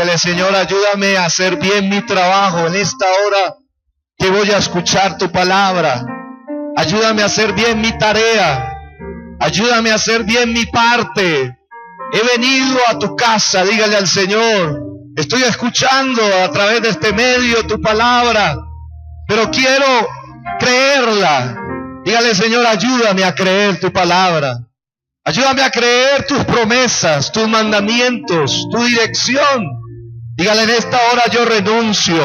Dígale, Señor, ayúdame a hacer bien mi trabajo en esta hora que voy a escuchar tu palabra. Ayúdame a hacer bien mi tarea. Ayúdame a hacer bien mi parte. He venido a tu casa, dígale al Señor. Estoy escuchando a través de este medio tu palabra, pero quiero creerla. Dígale, Señor, ayúdame a creer tu palabra. Ayúdame a creer tus promesas, tus mandamientos, tu dirección. Dígale, en esta hora yo renuncio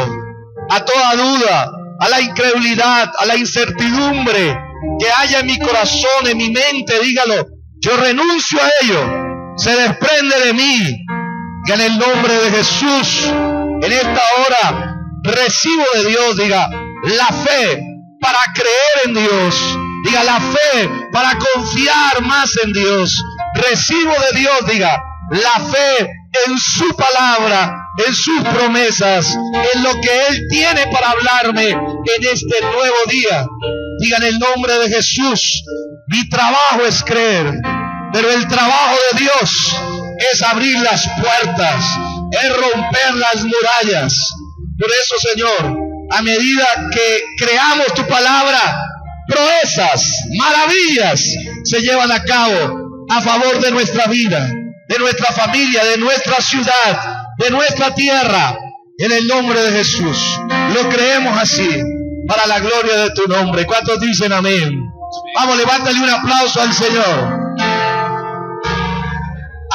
a toda duda, a la incredulidad, a la incertidumbre que haya en mi corazón, en mi mente. Dígalo, yo renuncio a ello. Se desprende de mí. Que en el nombre de Jesús, en esta hora, recibo de Dios, diga, la fe para creer en Dios. Diga, la fe para confiar más en Dios. Recibo de Dios, diga, la fe en su palabra, en sus promesas, en lo que Él tiene para hablarme en este nuevo día. Diga, en el nombre de Jesús, mi trabajo es creer, pero el trabajo de Dios es abrir las puertas, es romper las murallas. Por eso, Señor, a medida que creamos tu palabra, proezas, maravillas se llevan a cabo a favor de nuestra vida, de nuestra familia, de nuestra ciudad, de nuestra tierra. En el nombre de Jesús, lo creemos así, para la gloria de tu nombre. ¿Cuántos dicen amén? Vamos, levántale un aplauso al Señor.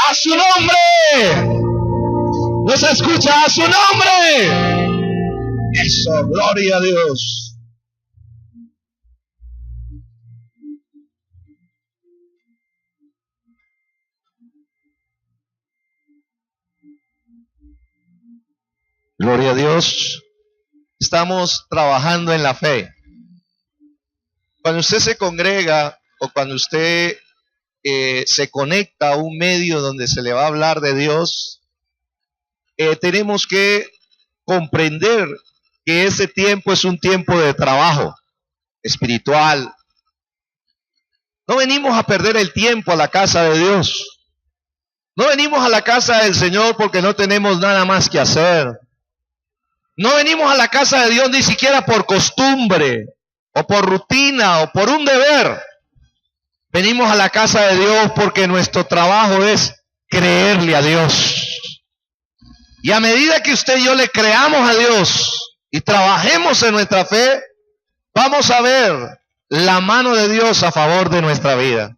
¡A su nombre! ¿No se escucha? ¡A su nombre! Eso, gloria a Dios. Gloria a Dios. Estamos trabajando en la fe. Cuando usted se congrega o cuando usted se conecta a un medio donde se le va a hablar de Dios, tenemos que comprender que ese tiempo es un tiempo de trabajo espiritual. No venimos a perder el tiempo a la casa de Dios. No venimos a la casa del Señor porque no tenemos nada más que hacer. No venimos a la casa de Dios ni siquiera por costumbre, o por rutina, o por un deber. Venimos a la casa de Dios porque nuestro trabajo es creerle a Dios. Y a medida que usted y yo le creamos a Dios y trabajemos en nuestra fe, vamos a ver la mano de Dios a favor de nuestra vida.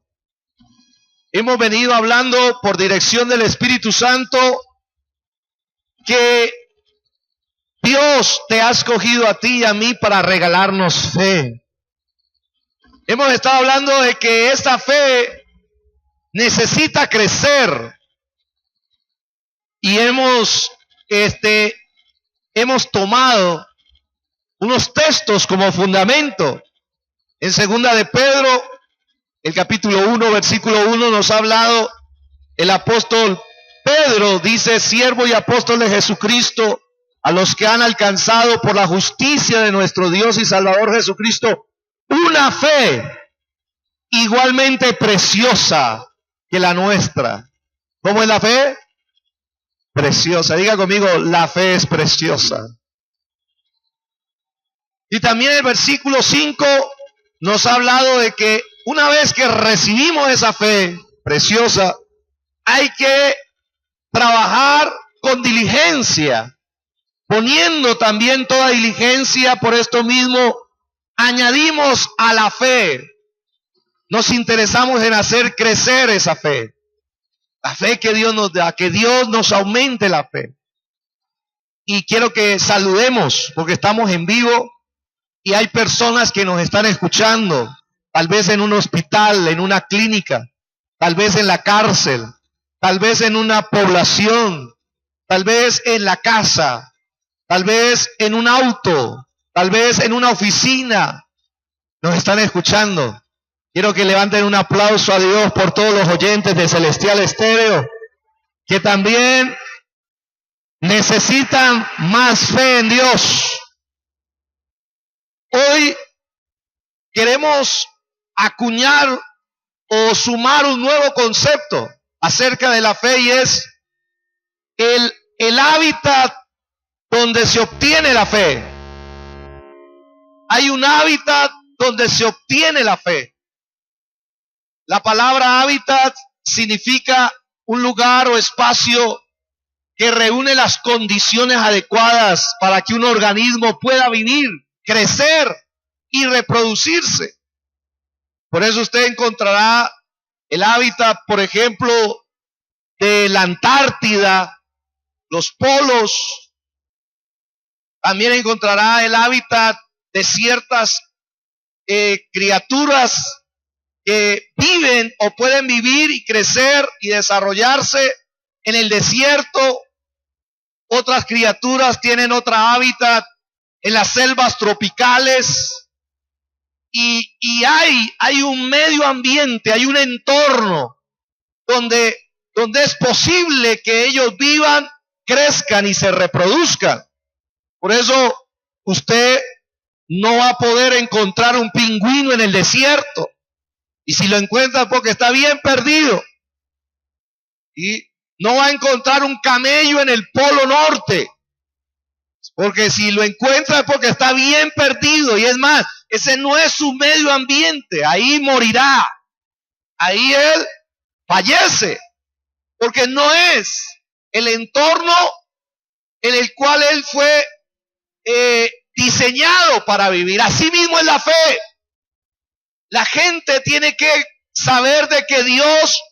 Hemos venido hablando por dirección del Espíritu Santo que Dios te ha escogido a ti y a mí para regalarnos fe. Hemos estado hablando de que esta fe necesita crecer y hemos tomado unos textos como fundamento. En 2 de Pedro, el capítulo 1, versículo 1, nos ha hablado el apóstol Pedro, dice, siervo y apóstol de Jesucristo, a los que han alcanzado por la justicia de nuestro Dios y Salvador Jesucristo una fe igualmente preciosa que la nuestra. ¿Cómo es la fe? Preciosa. Diga conmigo, la fe es preciosa. Y también el versículo 5 nos ha hablado de que una vez que recibimos esa fe preciosa, hay que trabajar con diligencia, poniendo también toda diligencia. Por esto mismo añadimos a la fe, nos interesamos en hacer crecer esa fe, la fe que Dios nos da, que Dios nos aumente la fe. Y quiero que saludemos porque estamos en vivo y hay personas que nos están escuchando, tal vez en un hospital, en una clínica, tal vez en la cárcel, tal vez en una población, tal vez en la casa, tal vez en un auto, tal vez en una oficina. Nos están escuchando. Quiero que levanten un aplauso a Dios por todos los oyentes de Celestial Estéreo, que también necesitan más fe en Dios. Hoy queremos acuñar o sumar un nuevo concepto acerca de la fe, y es el el hábitat donde se obtiene la fe. Hay un hábitat donde se obtiene la fe. La palabra hábitat significa un lugar o espacio que reúne las condiciones adecuadas para que un organismo pueda vivir, crecer y reproducirse. Por eso usted encontrará el hábitat, por ejemplo, de la Antártida, los polos. También encontrará el hábitat de ciertas criaturas que viven o pueden vivir y crecer y desarrollarse en el desierto. Otras criaturas tienen otra hábitat en las selvas tropicales. Y hay un medio ambiente, hay un entorno donde es posible que ellos vivan, crezcan y se reproduzcan. Por eso usted no va a poder encontrar un pingüino en el desierto. Y si lo encuentra porque está bien perdido. Y no va a encontrar un camello en el Polo Norte. Porque si lo encuentra es porque está bien perdido. Y es más, ese no es su medio ambiente. Ahí morirá. Ahí él fallece. Porque no es el entorno en el cual él fue diseñado para vivir. Así mismo es la fe. La gente tiene que saber de que Dios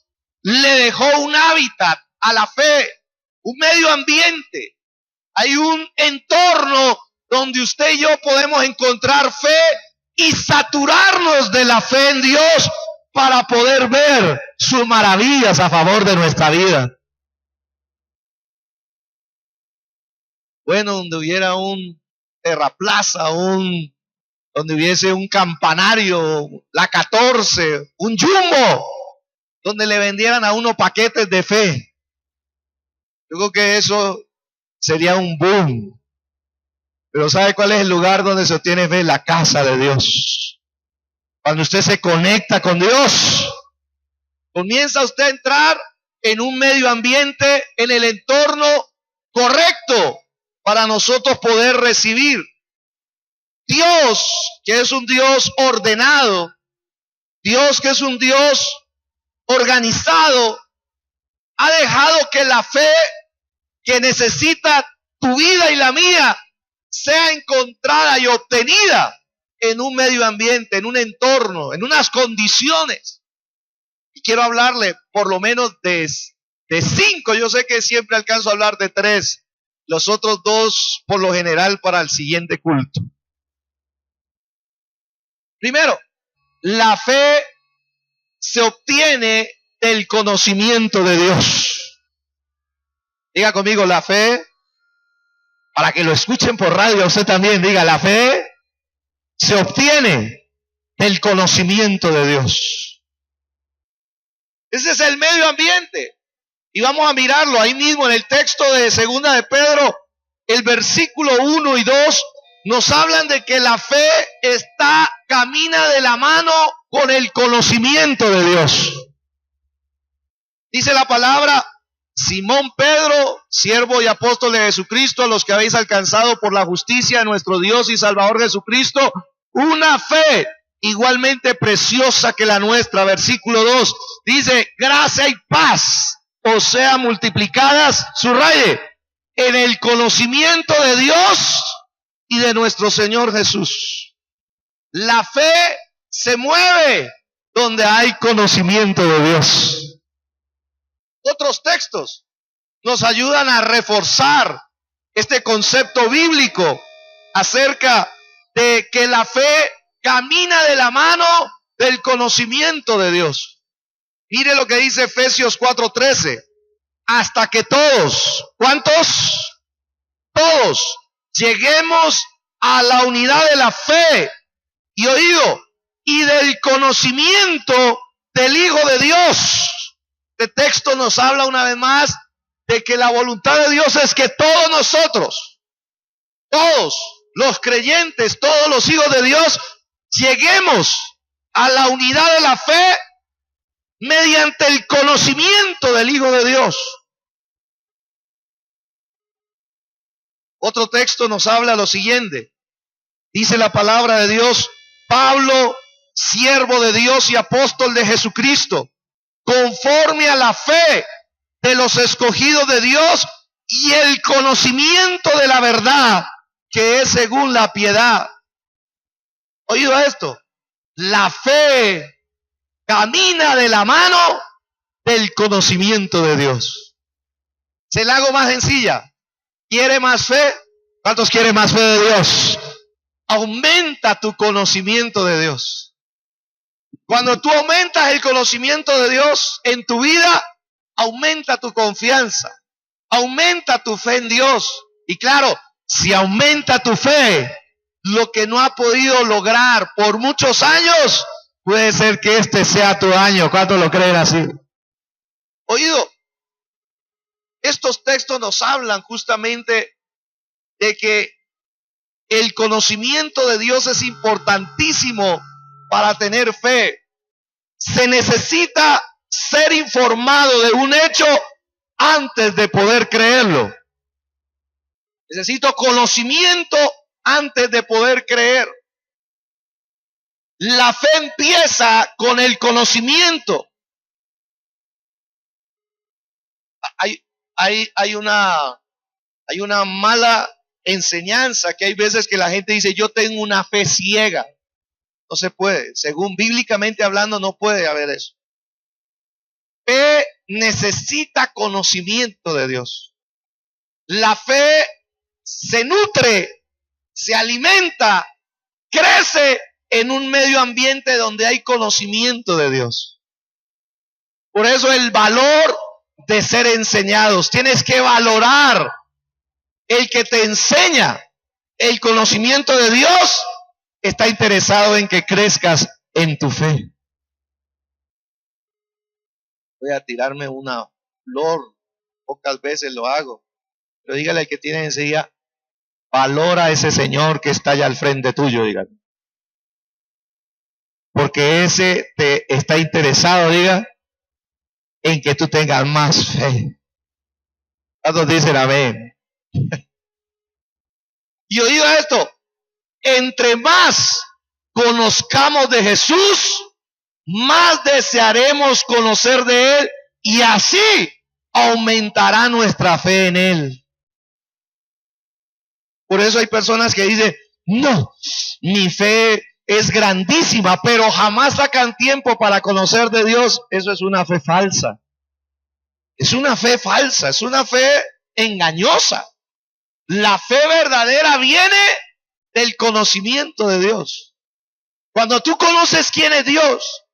le dejó un hábitat a la fe, un medio ambiente. Hay un entorno donde usted y yo podemos encontrar fe y saturarnos de la fe en Dios para poder ver sus maravillas a favor de nuestra vida. Bueno, donde hubiera un terraplaza, donde hubiese un campanario, la 14, un jumbo, donde le vendieran a uno paquetes de fe. Yo creo que eso sería un boom. Pero ¿sabe cuál es el lugar donde se obtiene fe? La casa de Dios. Cuando usted se conecta con Dios, comienza usted a entrar en un medio ambiente, en el entorno correcto para nosotros poder recibir. Dios, que es un Dios ordenado, Dios que es un Dios organizado, ha dejado que la fe que necesita tu vida y la mía sea encontrada y obtenida en un medio ambiente, en un entorno, en unas condiciones. Y quiero hablarle por lo menos de 5. Yo sé que siempre alcanzo a hablar de 3. Los otros 2 por lo general para el siguiente culto. Primero, la fe se obtiene del conocimiento de Dios. Diga conmigo, la fe, para que lo escuchen por radio, usted también diga, la fe se obtiene del conocimiento de Dios. Ese es el medio ambiente. Y vamos a mirarlo ahí mismo en el texto de Segunda de Pedro, el versículo 1 y 2, nos hablan de que la fe camina de la mano con el conocimiento de Dios. Dice la palabra, Simón Pedro, siervo y apóstol de Jesucristo, a los que habéis alcanzado por la justicia de nuestro Dios y Salvador Jesucristo, una fe igualmente preciosa que la nuestra. Versículo 2, dice, gracia y paz os sean multiplicadas, subraye, en el conocimiento de Dios y de nuestro Señor Jesús. La fe se mueve donde hay conocimiento de Dios. Otros textos nos ayudan a reforzar este concepto bíblico acerca de que la fe camina de la mano del conocimiento de Dios. Mire lo que dice Efesios 4:13. Hasta que todos, ¿cuántos? Todos lleguemos a la unidad de la fe y oído y del conocimiento del Hijo de Dios. Este texto nos habla una vez más de que la voluntad de Dios es que todos nosotros, todos los creyentes, todos los hijos de Dios, lleguemos a la unidad de la fe mediante el conocimiento del Hijo de Dios. Otro texto nos habla lo siguiente. Dice la palabra de Dios: Pablo, siervo de Dios y apóstol de Jesucristo, conforme a la fe de los escogidos de Dios y el conocimiento de la verdad, que es según la piedad. ¿Oído esto? La fe camina de la mano del conocimiento de Dios. Se la hago más sencilla. ¿Quiere más fe? ¿Cuántos quieren más fe de Dios? Aumenta tu conocimiento de Dios. Cuando tú aumentas el conocimiento de Dios en tu vida, aumenta tu confianza, aumenta tu fe en Dios. Y claro, si aumenta tu fe, lo que no ha podido lograr por muchos años, puede ser que este sea tu año. ¿Cuántos lo creen así? Oído, estos textos nos hablan justamente de que el conocimiento de Dios es importantísimo para tener fe. Se necesita ser informado de un hecho antes de poder creerlo. Necesito conocimiento antes de poder creer. La fe empieza con el conocimiento. Hay una mala enseñanza, que hay veces que la gente dice: yo tengo una fe ciega. No se puede. Según bíblicamente hablando, no puede haber eso. Fe necesita conocimiento de Dios. La fe se nutre, se alimenta, crece en un medio ambiente donde hay conocimiento de Dios. Por eso el valor de ser enseñados. Tienes que valorar el que te enseña el conocimiento de Dios. Está interesado en que crezcas en tu fe. Voy a tirarme una flor, pocas veces lo hago, pero dígale al que tiene enseguida: valora a ese señor que está allá al frente tuyo, dígale. Porque ese te está interesado, diga, en que tú tengas más fe. ¿Cuántos dicen amén? Y oído esto: entre más conozcamos de Jesús, más desearemos conocer de Él, y así aumentará nuestra fe en Él. Por eso hay personas que dicen: no, mi fe es grandísima, pero jamás sacan tiempo para conocer de Dios. Eso es una fe falsa. Es una fe falsa, es una fe engañosa. La fe verdadera viene del conocimiento de Dios. Cuando tú conoces quién es Dios,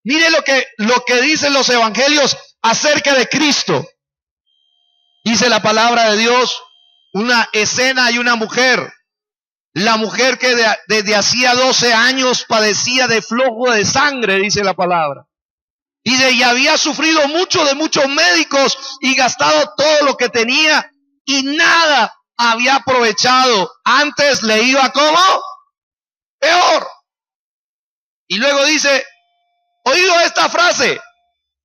mire lo que dicen los evangelios acerca de Cristo. Dice la palabra de Dios, una escena y una mujer. La mujer que desde hacía 12 años padecía de flujo de sangre, dice la palabra. Y había sufrido mucho de muchos médicos y gastado todo lo que tenía y nada había aprovechado. Antes le iba ¿cómo? Peor. Y luego dice, oído esta frase: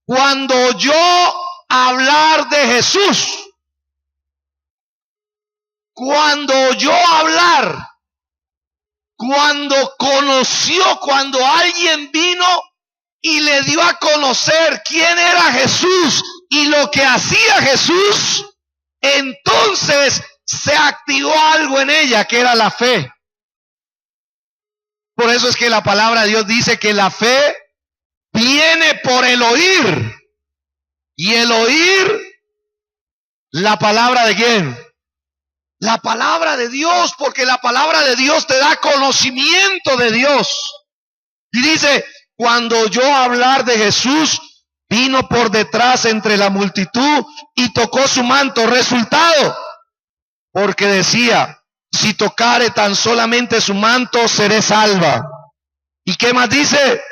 cuando oyó hablar de Jesús, cuando oyó hablar, cuando conoció, cuando alguien vino y le dio a conocer quién era Jesús y lo que hacía Jesús, entonces se activó algo en ella, que era la fe. Por eso es que la palabra de Dios dice que la fe viene por el oír, y el oír la palabra de ¿quién? La palabra de Dios, porque la palabra de Dios te da conocimiento de Dios. Y dice, cuando oyó hablar de Jesús, vino por detrás entre la multitud y tocó su manto. Resultado, porque decía, si tocare tan solamente su manto, seré salva. ¿Y qué más dice?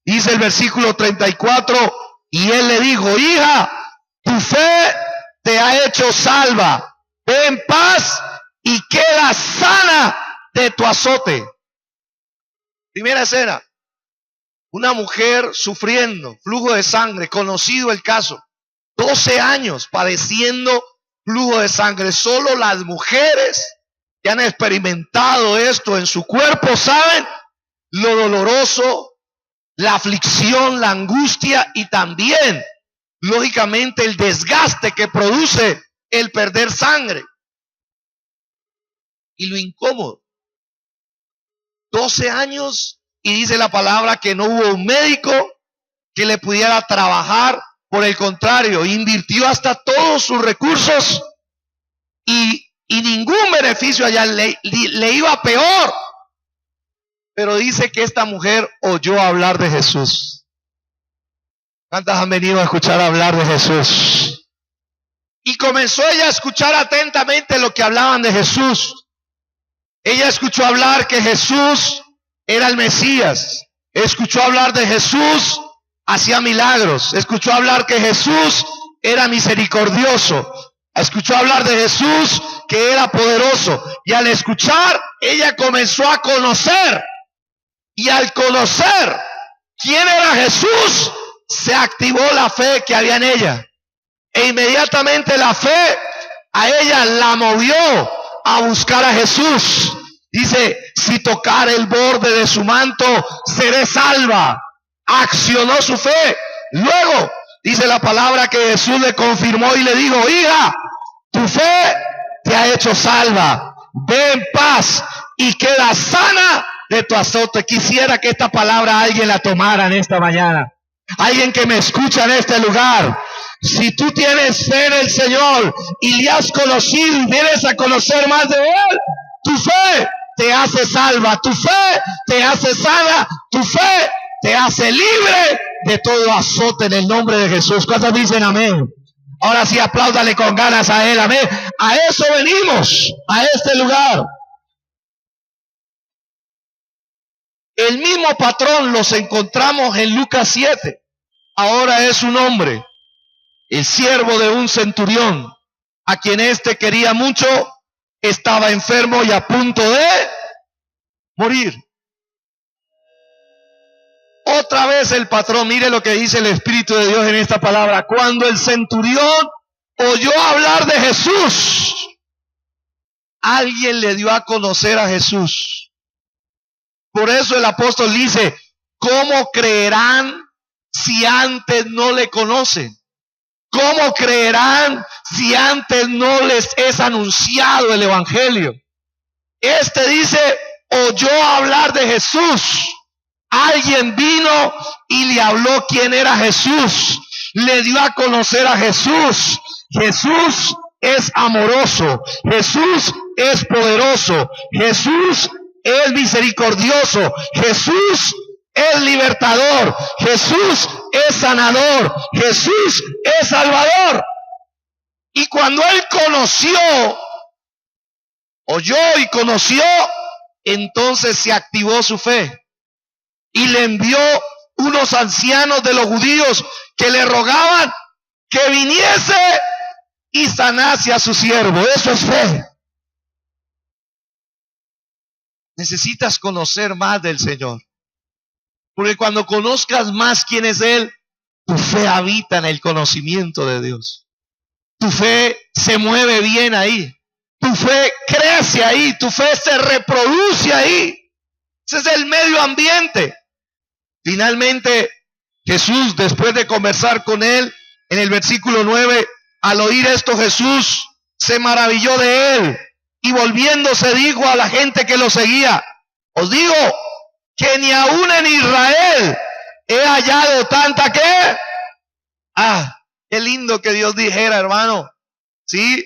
Dice el versículo 34, y él le dijo, hija, tu fe te ha hecho salva. Ve en paz y queda sana de tu azote. Primera escena. Una mujer sufriendo, flujo de sangre, conocido el caso. 12 años padeciendo flujo de sangre. Solo las mujeres que han experimentado esto en su cuerpo saben lo doloroso, la aflicción, la angustia y también, lógicamente, el desgaste que produce el perder sangre y lo incómodo. 12 años y dice la palabra que no hubo un médico que le pudiera trabajar. Por el contrario, invirtió hasta todos sus recursos y ningún beneficio allá, le iba peor. Pero dice que esta mujer oyó hablar de Jesús. ¿Cuántas han venido a escuchar hablar de Jesús? Y comenzó ella a escuchar atentamente lo que hablaban de Jesús. Ella escuchó hablar que Jesús era el Mesías. Escuchó hablar de Jesús, hacía milagros. Escuchó hablar que Jesús era misericordioso. Escuchó hablar de Jesús, que era poderoso. Y al escuchar, ella comenzó a conocer. Y al conocer quién era Jesús, se activó la fe que había en ella. E inmediatamente la fe a ella la movió a buscar a Jesús. Dice, si tocar el borde de su manto, seré salva. Accionó su fe. Luego, dice la palabra que Jesús le confirmó y le dijo, hija, tu fe te ha hecho salva. Ve en paz y queda sana de tu azote. Quisiera que esta palabra alguien la tomara en esta mañana. Alguien que me escucha en este lugar. Si tú tienes fe en el Señor y le has conocido y vienes a conocer más de Él, tu fe te hace salva, tu fe te hace sana, tu fe te hace libre de todo azote en el nombre de Jesús. ¿Cuántos dicen amén? Ahora sí, apláudale con ganas a Él, amén. A eso venimos, a este lugar. El mismo patrón los encontramos en Lucas 7. Ahora es un hombre, el siervo de un centurión, a quien éste quería mucho, estaba enfermo y a punto de morir. Otra vez el patrón, mire lo que dice el Espíritu de Dios en esta palabra. Cuando el centurión oyó hablar de Jesús, alguien le dio a conocer a Jesús. Por eso el apóstol dice, ¿cómo creerán si antes no le conocen? ¿Cómo creerán si antes no les es anunciado el evangelio? Este dice, oyó hablar de Jesús. Alguien vino y le habló quién era Jesús. Le dio a conocer a Jesús. Jesús es amoroso. Jesús es poderoso. Jesús es misericordioso. Jesús es libertador. Jesús es sanador. Jesús es salvador. Y cuando él conoció, oyó y conoció, entonces se activó su fe. Y le envió unos ancianos de los judíos que le rogaban que viniese y sanase a su siervo. Eso es fe. Necesitas conocer más del Señor. Porque cuando conozcas más quién es Él, tu fe habita en el conocimiento de Dios. Tu fe se mueve bien ahí. Tu fe crece ahí. Tu fe se reproduce ahí. Ese es el medio ambiente. Finalmente, Jesús, después de conversar con él, en el versículo 9, al oír esto Jesús se maravilló de él y volviéndose dijo a la gente que lo seguía, os digo que ni aún en Israel he hallado tanta que... qué lindo que Dios dijera, hermano, ¿sí?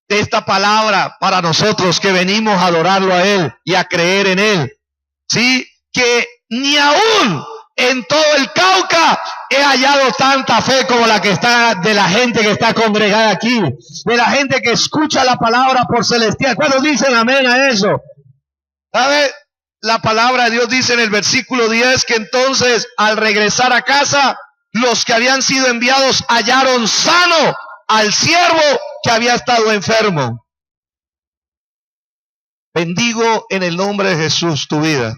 De esta palabra para nosotros que venimos a adorarlo a Él y a creer en Él, ¿sí? Que ni aún en todo el Cauca he hallado tanta fe como la que está de la gente que está congregada aquí, de la gente que escucha la palabra por celestial. ¿Cuántos dicen amén a eso? ¿Sabe? La palabra de Dios dice en el versículo 10 que entonces al regresar a casa, los que habían sido enviados hallaron sano al siervo que había estado enfermo. Bendigo en el nombre de Jesús tu vida.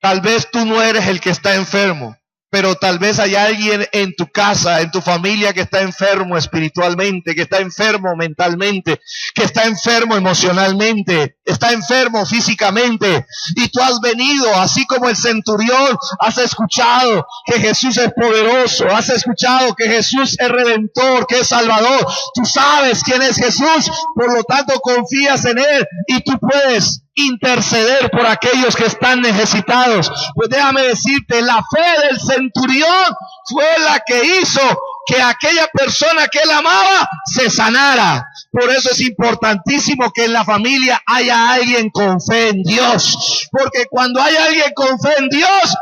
Tal vez tú no eres el que está enfermo. pero tal vez hay alguien en tu casa, en tu familia que está enfermo espiritualmente, que está enfermo mentalmente, que está enfermo emocionalmente, está enfermo físicamente. Y tú has venido, así como el centurión, has escuchado que Jesús es poderoso, has escuchado que Jesús es redentor, que es salvador. Tú sabes quién es Jesús, por lo tanto confías en Él y tú puedes interceder por aquellos que están necesitados. Pues déjame decirte, la fe del centurión fue la que hizo que aquella persona que él amaba se sanara. Por eso es importantísimo que en la familia haya alguien con fe en Dios, porque cuando hay alguien con fe en Dios,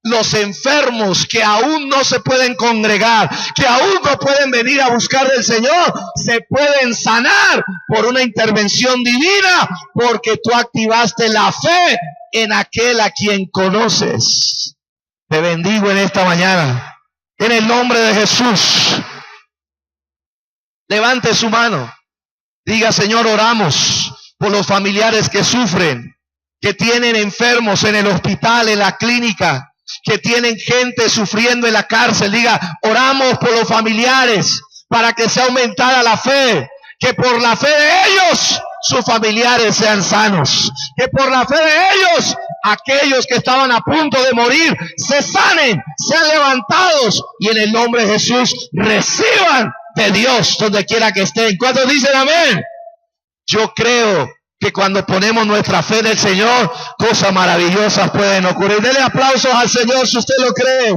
los enfermos que aún no se pueden congregar, que aún no pueden venir a buscar del Señor, se pueden sanar por una intervención divina, porque tú activaste la fe en aquel a quien conoces. Te bendigo en esta mañana, en el nombre de Jesús. Levante su mano, diga: Señor, oramos por los familiares que sufren, que tienen enfermos en el hospital, en la clínica, que tienen gente sufriendo en la cárcel. Diga: oramos por los familiares para que sea aumentada la fe, que por la fe de ellos sus familiares sean sanos, que por la fe de ellos aquellos que estaban a punto de morir se sanen, sean levantados y en el nombre de Jesús reciban de Dios donde quiera que estén. ¿Cuántos dicen amén? Yo creo que cuando ponemos nuestra fe en el Señor, cosas maravillosas pueden ocurrir. Dele aplausos al Señor si usted lo cree.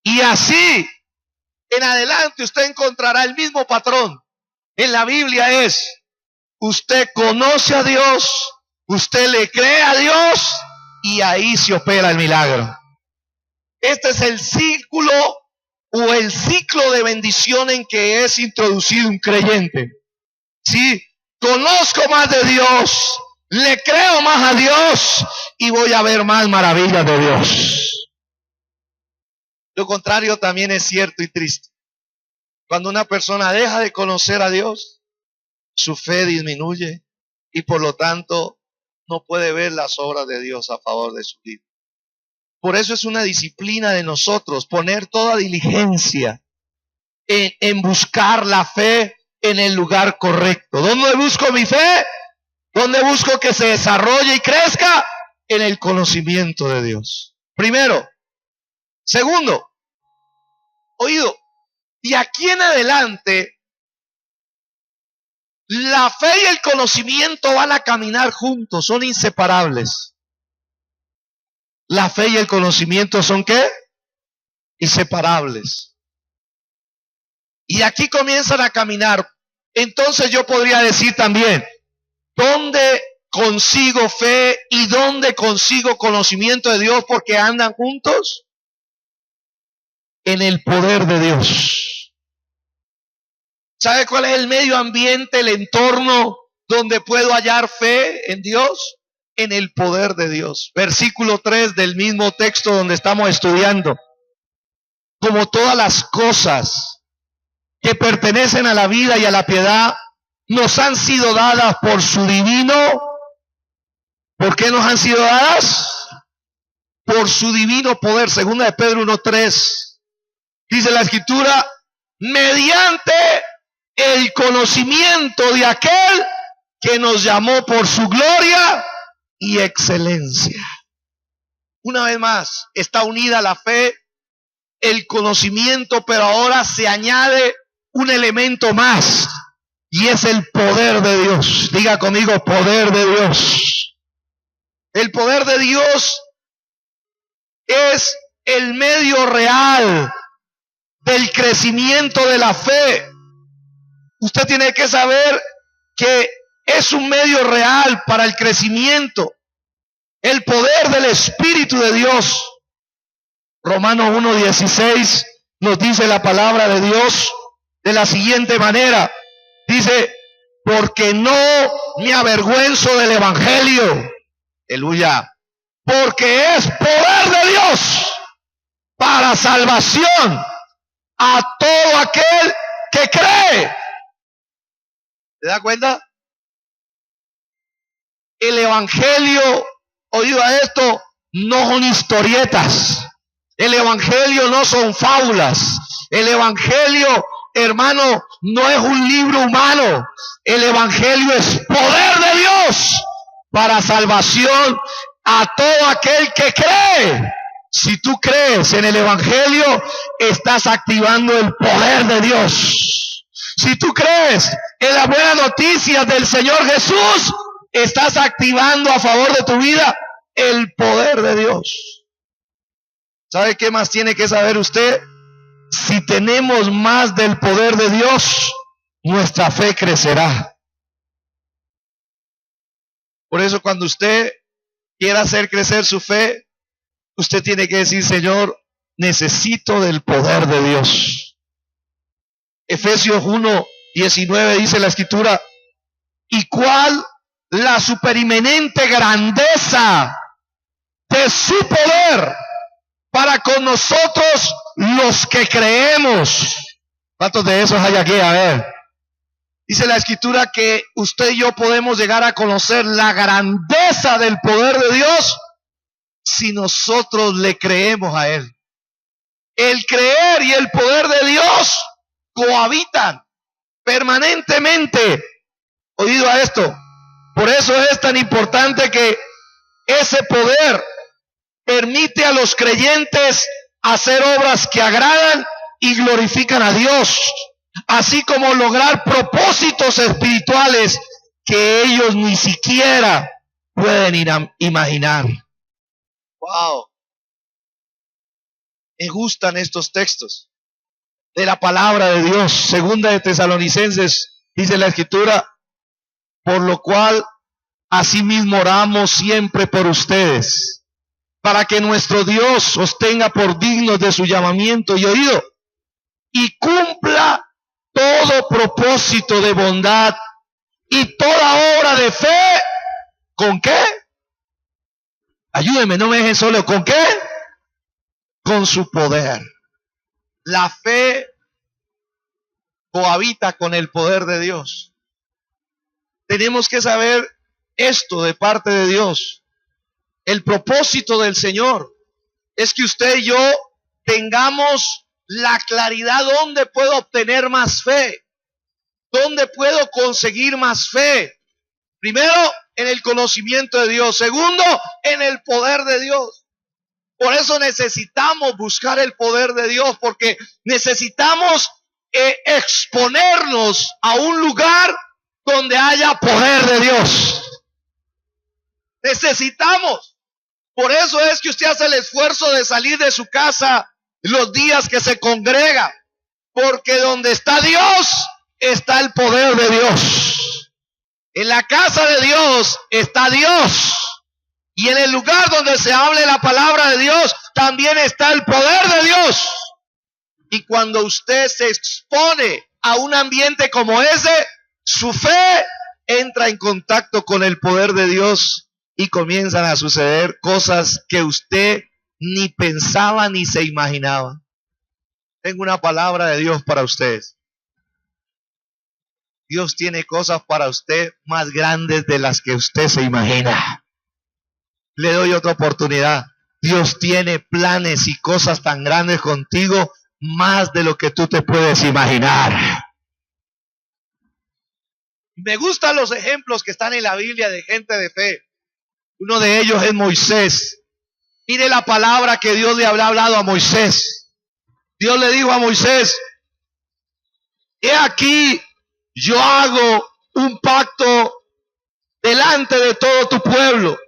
Y así, en adelante, usted encontrará el mismo patrón. En la Biblia es: usted conoce a Dios, usted le cree a Dios, y ahí se opera el milagro. Este es el círculo o el ciclo de bendición en que es introducido un creyente. Sí, conozco más de Dios, le creo más a Dios y voy a ver más maravillas de Dios. Lo contrario también es cierto y triste. Cuando una persona deja de conocer a Dios, su fe disminuye y por lo tanto no puede ver las obras de Dios a favor de su vida. Por eso es una disciplina de nosotros poner toda diligencia en buscar la fe en el lugar correcto. ¿Dónde busco mi fe? ¿Dónde busco que se desarrolle y crezca? En el conocimiento de Dios. Primero. Segundo, oído, y aquí en adelante, la fe y el conocimiento van a caminar juntos, son inseparables. La fe y el conocimiento son ¿qué? Inseparables. Y aquí comienzan a caminar. Entonces yo podría decir también, ¿dónde consigo fe y dónde consigo conocimiento de Dios porque andan juntos? En el poder de Dios. ¿Sabe cuál es el medio ambiente, el entorno donde puedo hallar fe en Dios? En el poder de Dios. Versículo 3 del mismo texto donde estamos estudiando. Como todas las cosas que pertenecen a la vida y a la piedad, nos han sido dadas por su divino. ¿Por qué nos han sido dadas? Por su divino poder. Segunda de Pedro 1:3. Dice la Escritura, mediante el conocimiento de aquel que nos llamó por su gloria y excelencia. Una vez más, está unida la fe, el conocimiento, pero ahora se añade un elemento más, y es el poder de Dios. Diga conmigo, poder de Dios. El poder de Dios es el medio real del crecimiento de la fe. Usted tiene que saber que es un medio real para el crecimiento. El poder del Espíritu de Dios. Romanos 1:16 nos dice la palabra de Dios de la siguiente manera. Dice, porque no me avergüenzo del Evangelio. Aleluya. Porque es poder de Dios para salvación a todo aquel que cree. ¿Se da cuenta? El Evangelio oído a esto, no son historietas. El evangelio no son fábulas. El evangelio, hermano, no es un libro humano. El evangelio es poder de Dios para salvación a todo aquel que cree. Si tú crees en el evangelio, estás activando el poder de Dios. Si tú crees en las buenas noticias del Señor Jesús, estás activando a favor de tu vida el poder de Dios. ¿Sabe qué más tiene que saber usted? Si tenemos más del poder de Dios, nuestra fe crecerá. Por eso cuando usted quiera hacer crecer su fe, usted tiene que decir, Señor, necesito del poder de Dios. Efesios 1:19 dice la Escritura, ¿y cuál la superinminente grandeza de su poder para con nosotros los que creemos? ¿Cuántos de esos hay aquí? A ver. Dice la Escritura que usted y yo podemos llegar a conocer la grandeza del poder de Dios si nosotros le creemos a Él. El creer y el poder de Dios cohabitan permanentemente. Oído a esto. Por eso es tan importante que ese poder permite a los creyentes hacer obras que agradan y glorifican a Dios, así como lograr propósitos espirituales que ellos ni siquiera pueden imaginar. Wow. Me gustan estos textos de la palabra de Dios. Segunda de Tesalonicenses dice la Escritura, por lo cual asimismo oramos siempre por ustedes, para que nuestro Dios os tenga por dignos de su llamamiento y oído, y cumpla todo propósito de bondad y toda obra de fe. ¿Con qué? Ayúdenme, no me dejen solo. ¿Con qué? Con su poder. La fe cohabita con el poder de Dios. Tenemos que saber esto de parte de Dios. El propósito del Señor es que usted y yo tengamos la claridad dónde puedo obtener más fe, dónde puedo conseguir más fe. Primero, en el conocimiento de Dios. Segundo, en el poder de Dios. Por eso necesitamos buscar el poder de Dios, porque necesitamos exponernos a un lugar donde haya poder de Dios. Necesitamos. Por eso es que usted hace el esfuerzo de salir de su casa los días que se congrega, porque donde está Dios está el poder de Dios. En la casa de Dios está Dios, y en el lugar donde se hable la palabra de Dios también está el poder de Dios. Y cuando usted se expone a un ambiente como ese, su fe entra en contacto con el poder de Dios y comienzan a suceder cosas que usted ni pensaba ni se imaginaba. Tengo una palabra de Dios para ustedes. Dios tiene cosas para usted más grandes de las que usted se imagina. Le doy otra oportunidad. Dios tiene planes y cosas tan grandes contigo, más de lo que tú te puedes imaginar. Me gustan los ejemplos que están en la Biblia de gente de fe. Uno de ellos es Moisés. Mire la palabra que Dios le habrá hablado a Moisés. Dios le dijo a Moisés, he aquí, yo hago un pacto delante de todo tu pueblo.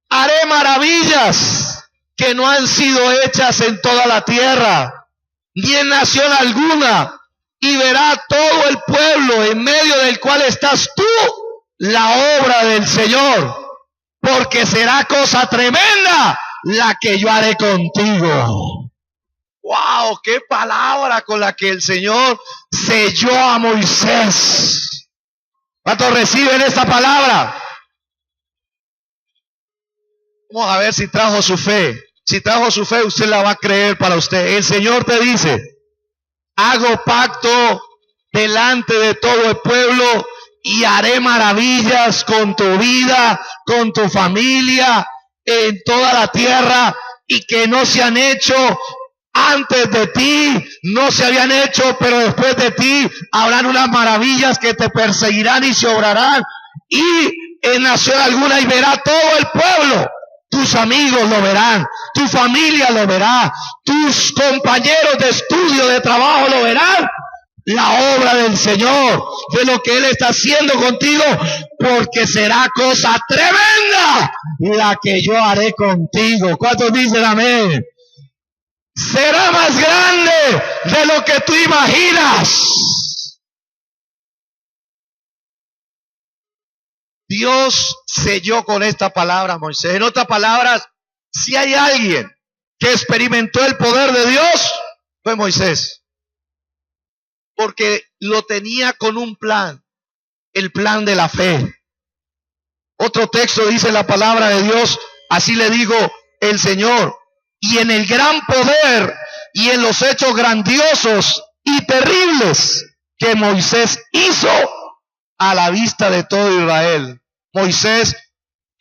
Haré maravillas que no han sido hechas en toda la tierra, ni en nación alguna, y verá todo el pueblo en medio del cual estás tú la obra del Señor, porque será cosa tremenda la que yo haré contigo. ¡Wow! ¡Qué palabra con la que el Señor selló a Moisés! ¿Cuántos reciben esta palabra? Vamos a ver si trajo su fe. Si trajo su fe, usted la va a creer para usted. El Señor te dice, hago pacto delante de todo el pueblo y haré maravillas con tu vida, con tu familia, en toda la tierra y que no se han hecho antes de ti, no se habían hecho, pero después de ti habrán unas maravillas que te perseguirán y se obrarán. Y en nación alguna y verá todo el pueblo. Tus amigos lo verán, tu familia lo verá, tus compañeros de estudio, de trabajo lo verán. La obra del Señor, de lo que Él está haciendo contigo, porque será cosa tremenda la que yo haré contigo. ¿Cuántos dicen amén? Será más grande de lo que tú imaginas. Dios selló con esta palabra a Moisés. En otras palabras, si hay alguien que experimentó el poder de Dios, fue Moisés. Porque lo tenía con un plan, el plan de la fe. Otro texto dice la palabra de Dios, así le digo el Señor, y en el gran poder y en los hechos grandiosos y terribles que Moisés hizo a la vista de todo Israel. Moisés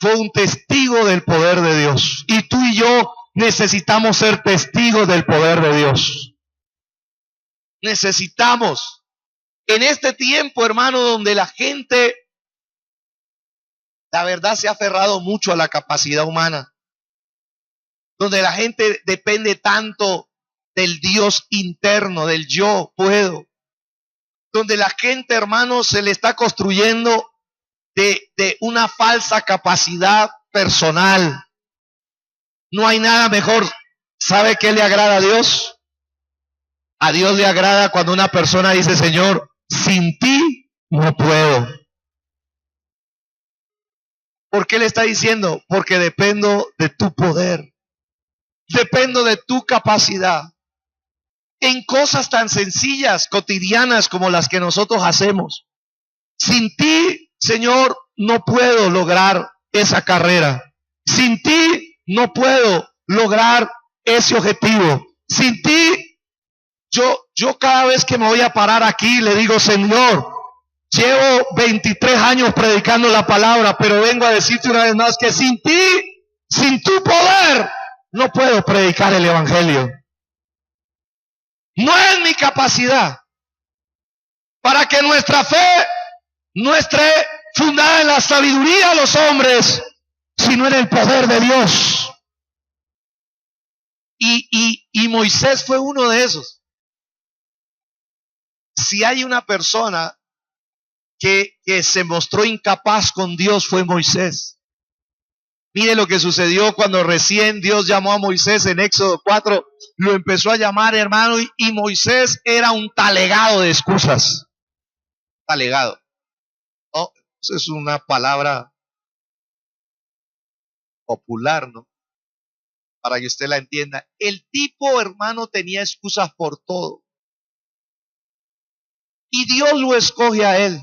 fue un testigo del poder de Dios. Y tú y yo necesitamos ser testigos del poder de Dios. Necesitamos, en este tiempo, hermano, donde la gente, la verdad, se ha aferrado mucho a la capacidad humana, donde la gente depende tanto del Dios interno, del yo puedo, donde la gente, hermano, se le está construyendo de una falsa capacidad personal. No hay nada mejor. ¿Sabe qué le agrada a Dios? A Dios le agrada cuando una persona dice, Señor, sin ti no puedo. ¿Por qué le está diciendo? Porque dependo de tu poder. Dependo de tu capacidad. En cosas tan sencillas, cotidianas como las que nosotros hacemos. Sin ti, Señor, no puedo lograr esa carrera. Sin ti no puedo lograr ese objetivo. Sin ti, yo cada vez que me voy a parar aquí le digo, Señor, llevo 23 años predicando la palabra, pero vengo a decirte una vez más que sin ti, sin tu poder, no puedo predicar el evangelio. No es mi capacidad. Para que nuestra fe no esté fundada en la sabiduría de los hombres, sino en el poder de Dios. Y Moisés fue uno de esos. Si hay una persona que se mostró incapaz con Dios, fue Moisés. Mire lo que sucedió cuando recién Dios llamó a Moisés en Éxodo 4. Lo empezó a llamar, hermano, y Moisés era un talegado de excusas. Talegado. Oh, eso es una palabra popular, ¿no? Para que usted la entienda. El tipo, hermano, tenía excusas por todo. Y Dios lo escoge a él.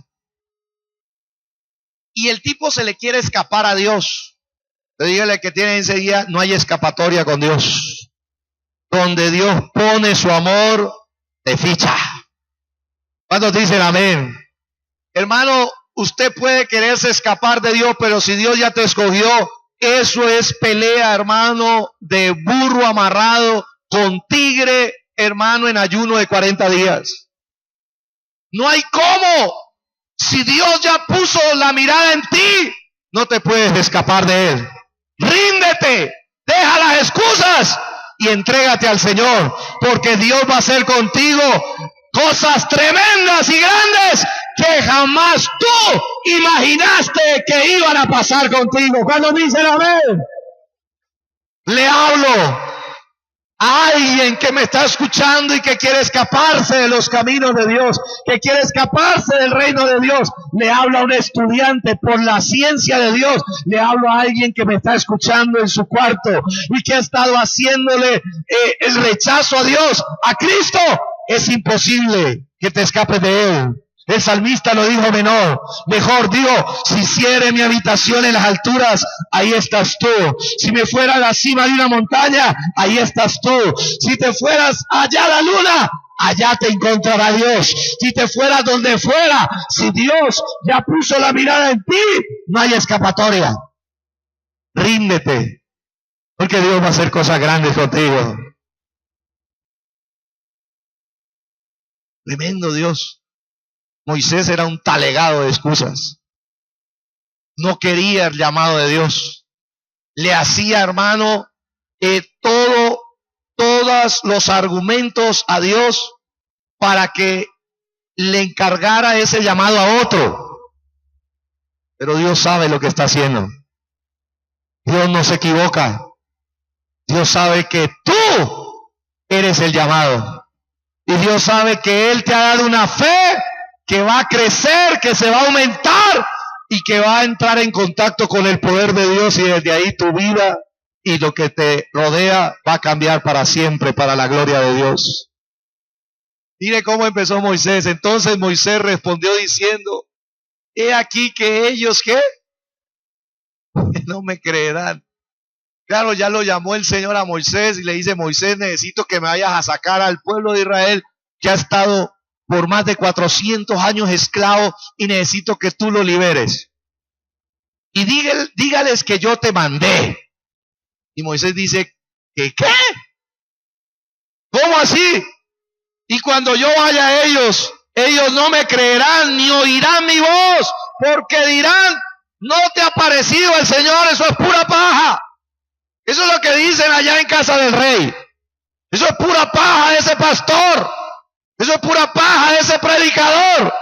Y el tipo se le quiere escapar a Dios. Dígale que tiene ese día, no hay escapatoria con Dios. Donde Dios pone su amor, te ficha. ¿Cuántos dicen amén? Hermano, usted puede quererse escapar de Dios, pero si Dios ya te escogió, eso es pelea, hermano, de burro amarrado con tigre, hermano, en ayuno de 40 días. No hay cómo. Si Dios ya puso la mirada en ti, no te puedes escapar de Él. Ríndete, deja las excusas y entrégate al Señor, porque Dios va a hacer contigo cosas tremendas y grandes que jamás tú imaginaste que iban a pasar contigo. Cuando dicen amén, le hablo a alguien que me está escuchando y que quiere escaparse de los caminos de Dios, que quiere escaparse del reino de Dios. Le hablo a un estudiante por la ciencia de Dios. Le hablo a alguien que me está escuchando en su cuarto y que ha estado haciéndole el rechazo a Dios, a Cristo. Es imposible que te escapes de Él. El salmista lo dijo mejor digo, si hiciere mi habitación en las alturas, ahí estás tú. Si me fuera a la cima de una montaña, ahí estás tú. Si te fueras allá a la luna, allá te encontrará Dios. Si te fueras donde fuera, si Dios ya puso la mirada en ti, no hay escapatoria. Ríndete, Porque Dios va a hacer cosas grandes contigo. Tremendo Dios. Moisés era un talegado de excusas. No quería el llamado de Dios. Le hacía, hermano, todos los argumentos a Dios para que le encargara ese llamado a otro. Pero Dios sabe lo que está haciendo. Dios no se equivoca. Dios sabe que tú eres el llamado. Y Dios sabe que Él te ha dado una fe que va a crecer, que se va a aumentar y que va a entrar en contacto con el poder de Dios, y desde ahí tu vida y lo que te rodea va a cambiar para siempre, para la gloria de Dios. Mire cómo empezó Moisés. Entonces Moisés respondió diciendo: he aquí que ellos, ¿qué? No me creerán. Claro, ya lo llamó el Señor a Moisés y le dice: Moisés, necesito que me vayas a sacar al pueblo de Israel que ha estado por más de 400 años esclavo, y necesito que tú lo liberes. Y dígales que yo te mandé. Y Moisés dice: ¿qué? ¿Cómo así? Y cuando yo vaya a ellos no me creerán ni oirán mi voz, porque dirán: no te ha parecido el Señor, eso es pura paja. Eso es lo que dicen allá en casa del rey. Eso es pura paja de ese pastor. Eso es pura paja de ese predicador.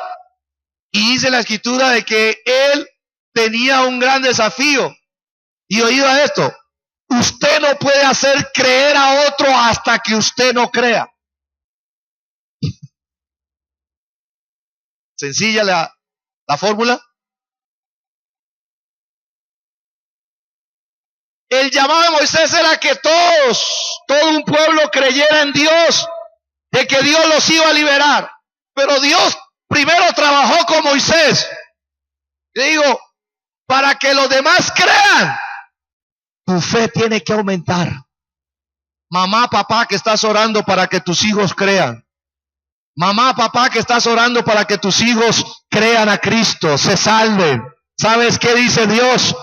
Y dice la escritura de que él tenía un gran desafío. Y oído a esto: usted no puede hacer creer a otro hasta que usted no crea. Sencilla la fórmula. El llamado de Moisés era que todo un pueblo creyera en Dios, de que Dios los iba a liberar. Pero Dios primero trabajó con Moisés. Le digo, para que los demás crean, tu fe tiene que aumentar. Mamá, papá, que estás orando para que tus hijos crean. Mamá, papá, que estás orando para que tus hijos crean a Cristo, se salven. ¿Sabes qué dice Dios?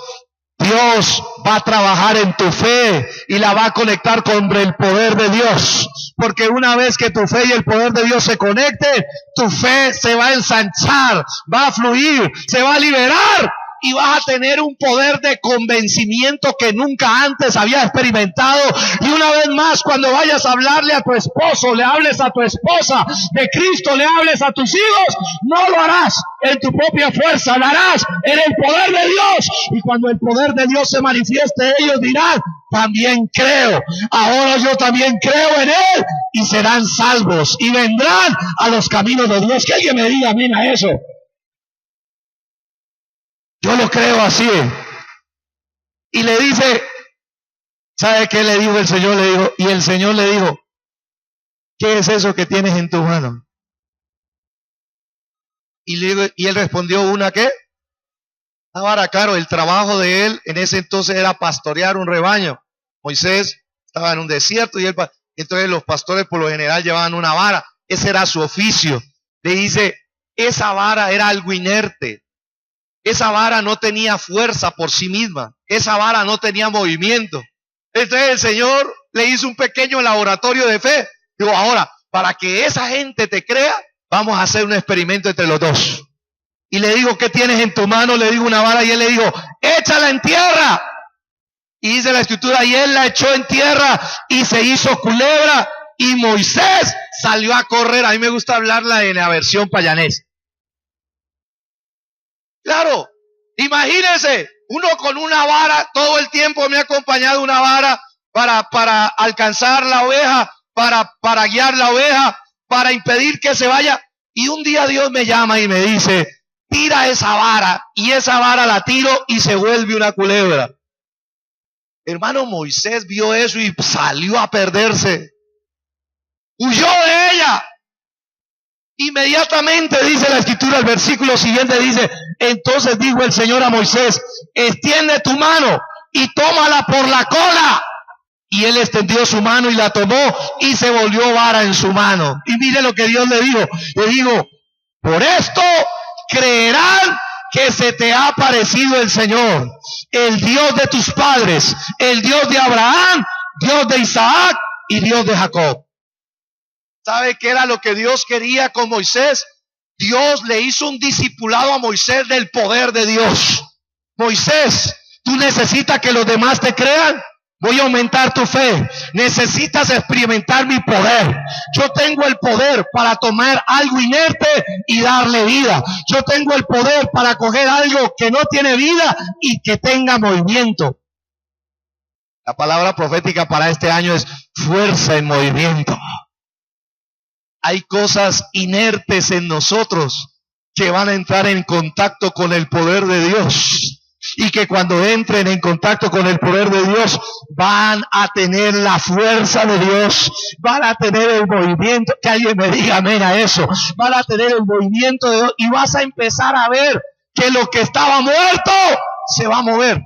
Dios va a trabajar en tu fe y la va a conectar con el poder de Dios. Porque una vez que tu fe y el poder de Dios se conecten, tu fe se va a ensanchar, va a fluir, se va a liberar, y vas a tener un poder de convencimiento que nunca antes había experimentado. Y una vez más, cuando vayas a hablarle a tu esposo, le hables a tu esposa de Cristo, le hables a tus hijos, no lo harás en tu propia fuerza, lo harás en el poder de Dios. Y cuando el poder de Dios se manifieste, ellos dirán: también creo, ahora yo también creo en Él, y serán salvos y vendrán a los caminos de Dios. Que alguien me diga amén a eso. Yo lo creo así. Y le dice, ¿sabe qué le dijo el Señor? Le dijo, y el Señor le dijo: ¿qué es eso que tienes en tu mano? Y él respondió: ¿una qué? Una vara. Claro, el trabajo de él en ese entonces era pastorear un rebaño. Moisés estaba en un desierto y entonces los pastores por lo general llevaban una vara. Ese era su oficio. Le dice, esa vara era algo inerte. Esa vara no tenía fuerza por sí misma. Esa vara no tenía movimiento. Entonces el Señor le hizo un pequeño laboratorio de fe. Digo, ahora, para que esa gente te crea, vamos a hacer un experimento entre los dos. Y le digo, ¿qué tienes en tu mano? Le digo, una vara. Y él le dijo, échala en tierra. Y dice la escritura, y él la echó en tierra y se hizo culebra. Y Moisés salió a correr. A mí me gusta hablarla en la versión payanés. Claro, imagínense, uno con una vara, todo el tiempo me ha acompañado una vara para alcanzar la oveja, para guiar la oveja, para impedir que se vaya. Y un día Dios me llama y me dice, tira esa vara, y esa vara la tiro y se vuelve una culebra. Hermano, Moisés vio eso y salió a perderse. Huyó de ella. Inmediatamente, dice la escritura, el versículo siguiente dice, entonces dijo el Señor a Moisés, extiende tu mano y tómala por la cola. Y él extendió su mano y la tomó y se volvió vara en su mano. Y mire lo que Dios le dijo. Le digo, por esto creerán que se te ha aparecido el Señor, el Dios de tus padres, el Dios de Abraham, Dios de Isaac y Dios de Jacob. ¿Sabe qué era lo que Dios quería con Moisés? Dios le hizo un discipulado a Moisés del poder de Dios. Moisés, ¿tú necesitas que los demás te crean? Voy a aumentar tu fe. Necesitas experimentar mi poder. Yo tengo el poder para tomar algo inerte y darle vida. Yo tengo el poder para coger algo que no tiene vida y que tenga movimiento. La palabra profética para este año es fuerza en movimiento. Hay cosas inertes en nosotros que van a entrar en contacto con el poder de Dios. Y que cuando entren en contacto con el poder de Dios, van a tener la fuerza de Dios, van a tener el movimiento, que alguien me diga amén a eso, van a tener el movimiento de Dios y vas a empezar a ver que lo que estaba muerto se va a mover.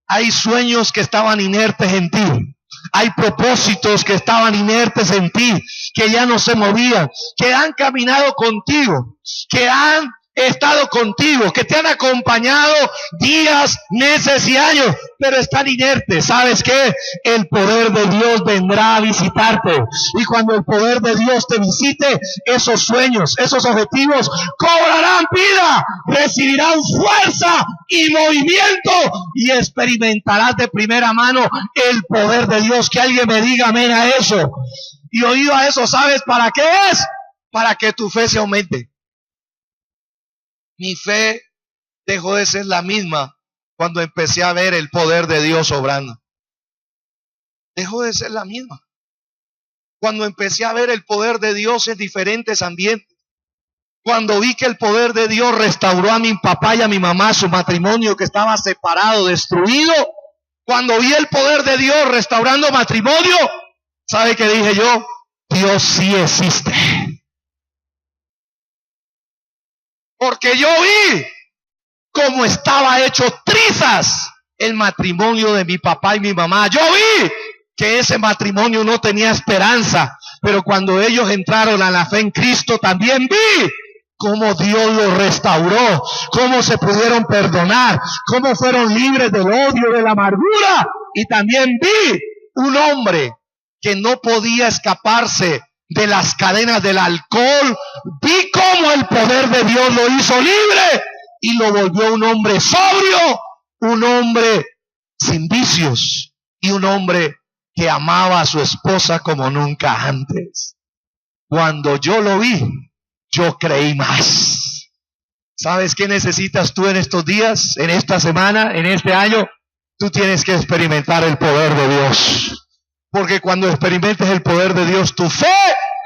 Hay sueños que estaban inertes en ti. Hay propósitos que estaban inertes en ti, que ya no se movían, que han caminado contigo, que han estado contigo, que te han acompañado días, meses y años, pero están inertes. ¿Sabes qué? El poder de Dios vendrá a visitarte. Y cuando el poder de Dios te visite, esos sueños, esos objetivos cobrarán vida, recibirán fuerza y movimiento y experimentarás de primera mano el poder de Dios. Que alguien me diga amén a eso. Y oído a eso, ¿sabes para qué es? Para que tu fe se aumente. Mi fe dejó de ser la misma cuando empecé a ver el poder de Dios obrando. Dejó de ser la misma. Cuando empecé a ver el poder de Dios en diferentes ambientes. Cuando vi que el poder de Dios restauró a mi papá y a mi mamá su matrimonio que estaba separado, destruido. Cuando vi el poder de Dios restaurando matrimonio, ¿sabe qué dije yo? Dios sí existe. Porque yo vi cómo estaba hecho trizas el matrimonio de mi papá y mi mamá. Yo vi que ese matrimonio no tenía esperanza. Pero cuando ellos entraron a la fe en Cristo, también vi cómo Dios los restauró, cómo se pudieron perdonar, cómo fueron libres del odio, de la amargura. Y también vi un hombre que no podía escaparse de las cadenas del alcohol. Vi cómo el poder de Dios lo hizo libre y lo volvió un hombre sobrio, un hombre sin vicios y un hombre que amaba a su esposa como nunca antes. Cuando yo lo vi, yo creí más. ¿Sabes qué necesitas tú en estos días, en esta semana, en este año? Tú tienes que experimentar el poder de Dios. Porque cuando experimentes el poder de Dios, tu fe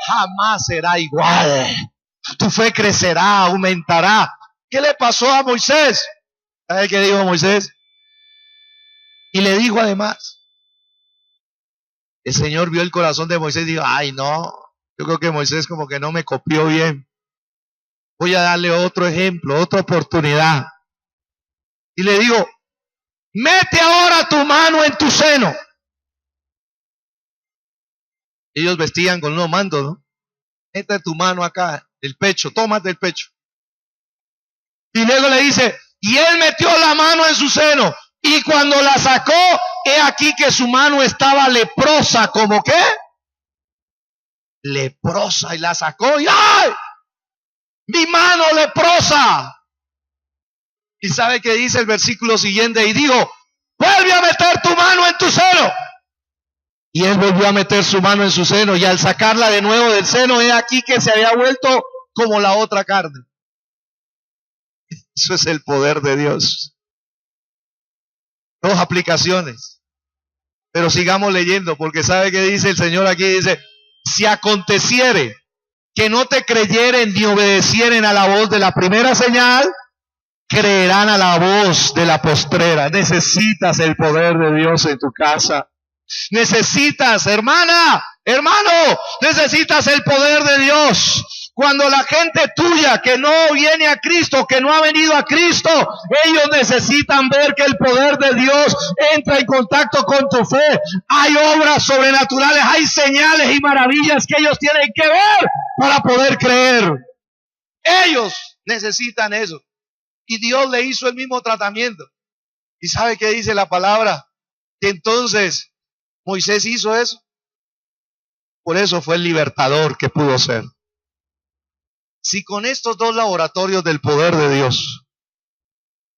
jamás será igual. Tu fe crecerá, aumentará. ¿Qué le pasó a Moisés? ¿Sabe qué dijo Moisés? Y le dijo además, el Señor vio el corazón de Moisés y dijo, ay no, yo creo que Moisés como que no me copió bien. Voy a darle otro ejemplo, otra oportunidad. Y le digo, mete ahora tu mano en tu seno. Ellos vestían con unos mandos, ¿no? Mete tu mano acá, el pecho, tómate el pecho. Y luego le dice, y él metió la mano en su seno. Y cuando la sacó, he aquí que su mano estaba leprosa. ¿Cómo qué? Leprosa. Y la sacó y ¡ay! Mi mano leprosa. Y sabe que dice el versículo siguiente. Y dijo, vuelve a meter tu mano en tu seno. Y él volvió a meter su mano en su seno. Y al sacarla de nuevo del seno, he aquí que se había vuelto como la otra carne. Eso es el poder de Dios. Dos aplicaciones. Pero sigamos leyendo, porque sabe que dice el Señor aquí, dice, si aconteciere que no te creyeren ni obedecieren a la voz de la primera señal, creerán a la voz de la postrera. Necesitas el poder de Dios en tu casa. Necesitas, hermana, hermano, necesitas el poder de Dios. Cuando la gente tuya que no viene a Cristo, que no ha venido a Cristo, ellos necesitan ver que el poder de Dios entra en contacto con tu fe. Hay obras sobrenaturales, hay señales y maravillas que ellos tienen que ver para poder creer. Ellos necesitan eso. Y Dios le hizo el mismo tratamiento. ¿Y sabe qué dice la palabra? Que entonces Moisés hizo eso. Por eso fue el libertador que pudo ser. Si con estos dos laboratorios del poder de Dios,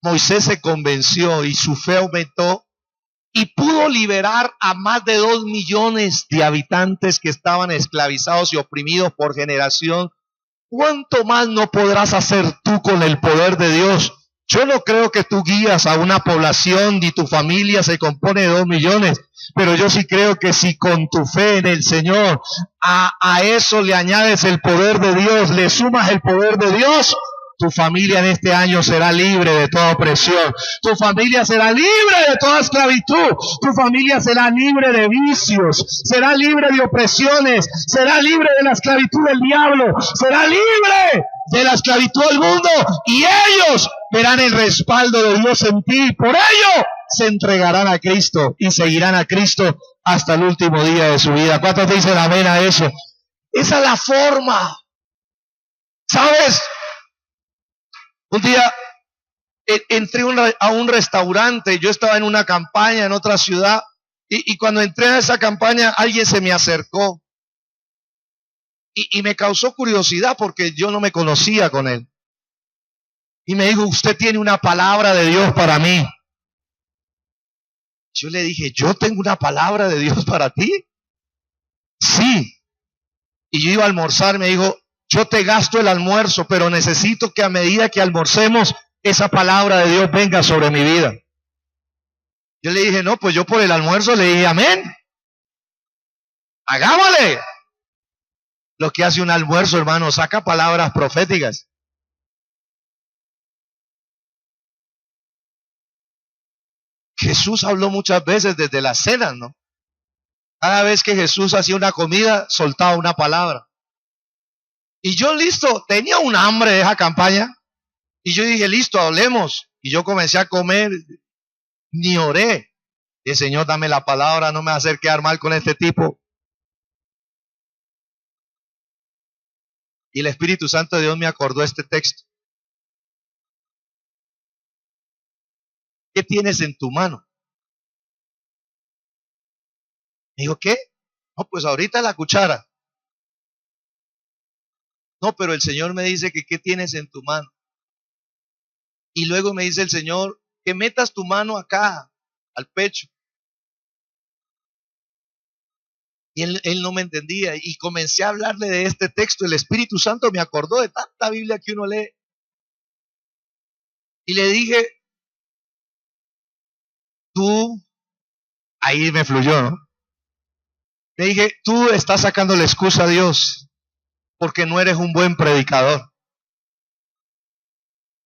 Moisés se convenció y su fe aumentó y pudo liberar a más de 2 millones de habitantes que estaban esclavizados y oprimidos por generación, ¿cuánto más no podrás hacer tú con el poder de Dios? Yo no creo que tú guías a una población ni tu familia se compone de 2 millones, pero yo sí creo que si con tu fe en el Señor a eso le añades el poder de Dios, le sumas el poder de Dios, tu familia en este año será libre de toda opresión. Tu familia será libre de toda esclavitud. Tu familia será libre de vicios. Será libre de opresiones. Será libre de la esclavitud del diablo. Será libre de la esclavitud del mundo. Y ellos verán el respaldo de Dios en ti. Por ello se entregarán a Cristo y seguirán a Cristo hasta el último día de su vida. ¿Cuántos dicen amén a eso? Esa es la forma. ¿Sabes? Un día entré a un restaurante, yo estaba en una campaña en otra ciudad y cuando entré a esa campaña alguien se me acercó y me causó curiosidad porque yo no me conocía con él. Y me dijo, usted tiene una palabra de Dios para mí. Yo le dije, ¿yo tengo una palabra de Dios para ti? Sí. Y yo iba a almorzar, me dijo, yo te gasto el almuerzo, pero necesito que a medida que almorcemos, esa palabra de Dios venga sobre mi vida. Yo le dije, no, pues yo por el almuerzo le dije, amén. Hagámosle. Lo que hace un almuerzo, hermano, saca palabras proféticas. Jesús habló muchas veces desde las cenas, ¿no? Cada vez que Jesús hacía una comida, soltaba una palabra. Y yo listo, tenía un hambre de esa campaña. Y yo dije, listo, hablemos. Y yo comencé a comer, ni oré. Y el Señor, dame la palabra, no me va a hacer quedar mal con este tipo. Y el Espíritu Santo de Dios me acordó este texto. ¿Qué tienes en tu mano? Me dijo, ¿qué? No, pues ahorita la cuchara. No, pero el Señor me dice que ¿qué tienes en tu mano? Y luego me dice el Señor que metas tu mano acá, al pecho. Y él no me entendía. Y comencé a hablarle de este texto. El Espíritu Santo me acordó de tanta Biblia que uno lee. Y le dije, tú, ahí me fluyó, ¿no? Le dije, tú estás sacando la excusa a Dios porque no eres un buen predicador.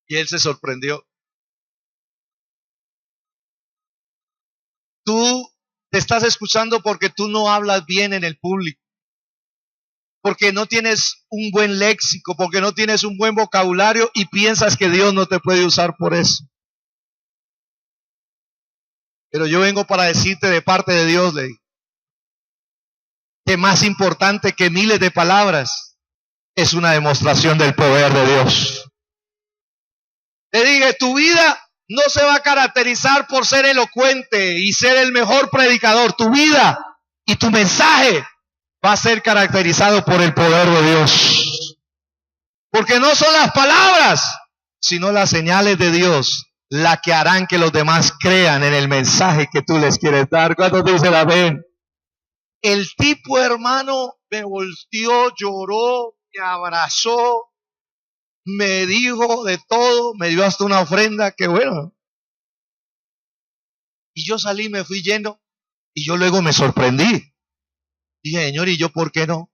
Y él se sorprendió. Tú te estás escuchando porque tú no hablas bien en el público, porque no tienes un buen léxico, porque no tienes un buen vocabulario y piensas que Dios no te puede usar por eso. Pero yo vengo para decirte de parte de Dios, le dije, que más importante que miles de palabras es una demostración del poder de Dios. Le dije, tu vida no se va a caracterizar por ser elocuente y ser el mejor predicador. Tu vida y tu mensaje va a ser caracterizado por el poder de Dios. Porque no son las palabras, sino las señales de Dios las que harán que los demás crean en el mensaje que tú les quieres dar. ¿Cuántos dicen amén? El tipo, hermano, me volteó, lloró, me abrazó, me dijo de todo, me dio hasta una ofrenda, qué bueno. Y yo salí, me fui yendo, y yo luego me sorprendí. Dije, Señor, ¿y yo por qué no?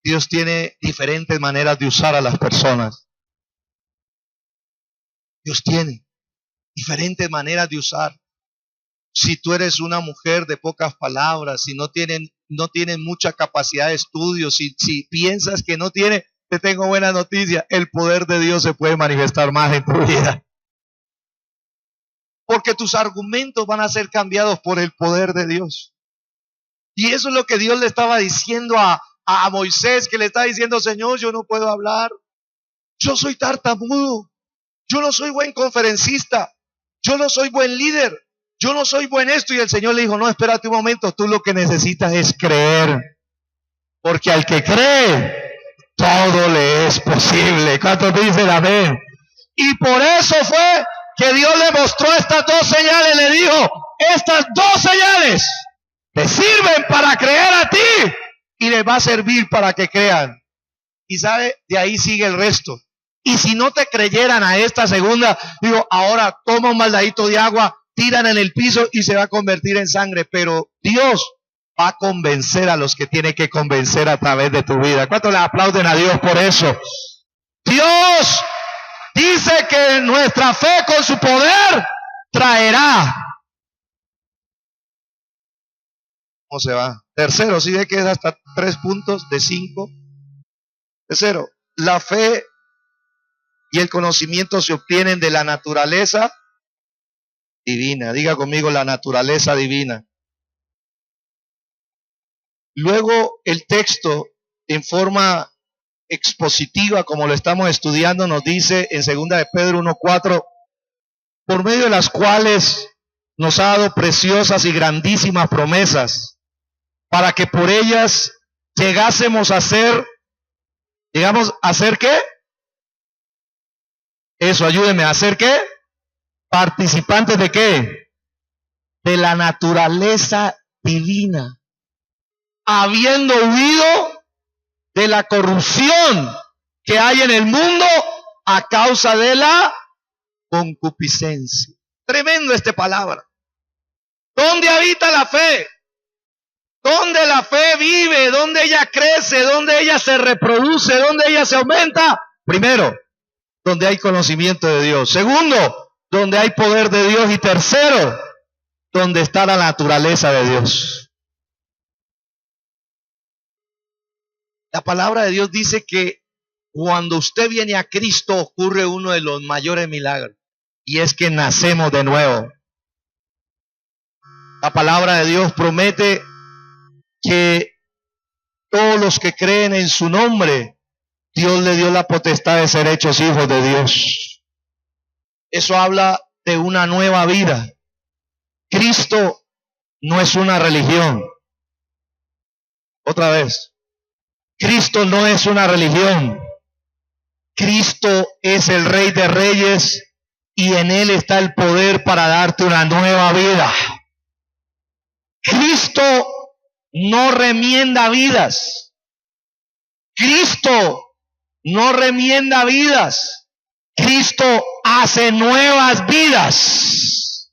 Dios tiene diferentes maneras de usar a las personas. Dios tiene diferentes maneras de usar. Si tú eres una mujer de pocas palabras, si no tienen mucha capacidad de estudio, si piensas que no tiene, te tengo buena noticia, el poder de Dios se puede manifestar más en tu vida. Porque tus argumentos van a ser cambiados por el poder de Dios. Y eso es lo que Dios le estaba diciendo a Moisés, que le estaba diciendo, Señor, yo no puedo hablar, yo soy tartamudo. Yo no soy buen conferencista. Yo no soy buen líder. Yo no soy buen esto. Y el Señor le dijo, no, espérate un momento. Tú lo que necesitas es creer. Porque al que cree, todo le es posible. ¿Cuántos dicen amén? Y por eso fue que Dios le mostró estas dos señales. Le dijo, estas dos señales te sirven para creer a ti y les va a servir para que crean. Y sabe, de ahí sigue el resto. Y si no te creyeran a esta segunda, digo, ahora toma un baldadito de agua, tiran en el piso y se va a convertir en sangre. Pero Dios va a convencer a los que tiene que convencer a través de tu vida. ¿Cuántos le aplauden a Dios por eso? Dios dice que nuestra fe con su poder traerá. ¿Cómo se va? Tercero, ¿sí ve que es hasta 3 puntos de 5? Tercero, la fe y el conocimiento se obtienen de la naturaleza divina. Diga conmigo, la naturaleza divina. Luego el texto, en forma expositiva, como lo estamos estudiando, nos dice en 2 de Pedro 1:4, por medio de las cuales nos ha dado preciosas y grandísimas promesas, para que por ellas llegásemos a ser, digamos, ¿a ser qué? Eso, ayúdeme, ¿a hacer qué? Participantes de qué? De la naturaleza divina, habiendo huido de la corrupción que hay en el mundo a causa de la concupiscencia. Tremendo esta palabra. ¿Dónde habita la fe? ¿Dónde la fe vive? ¿Dónde ella crece? ¿Dónde ella se reproduce? ¿Dónde ella se aumenta? Primero, donde hay conocimiento de Dios. Segundo, donde hay poder de Dios. Y tercero, donde está la naturaleza de Dios. La palabra de Dios dice que cuando usted viene a Cristo ocurre uno de los mayores milagros. Y es que nacemos de nuevo. La palabra de Dios promete que todos los que creen en su nombre, Dios le dio la potestad de ser hechos hijos de Dios. Eso habla de una nueva vida. Cristo no es una religión. Otra vez. Cristo no es una religión. Cristo es el Rey de Reyes y en Él está el poder para darte una nueva vida. Cristo no remienda vidas. Cristo no remienda vidas. Cristo hace nuevas vidas.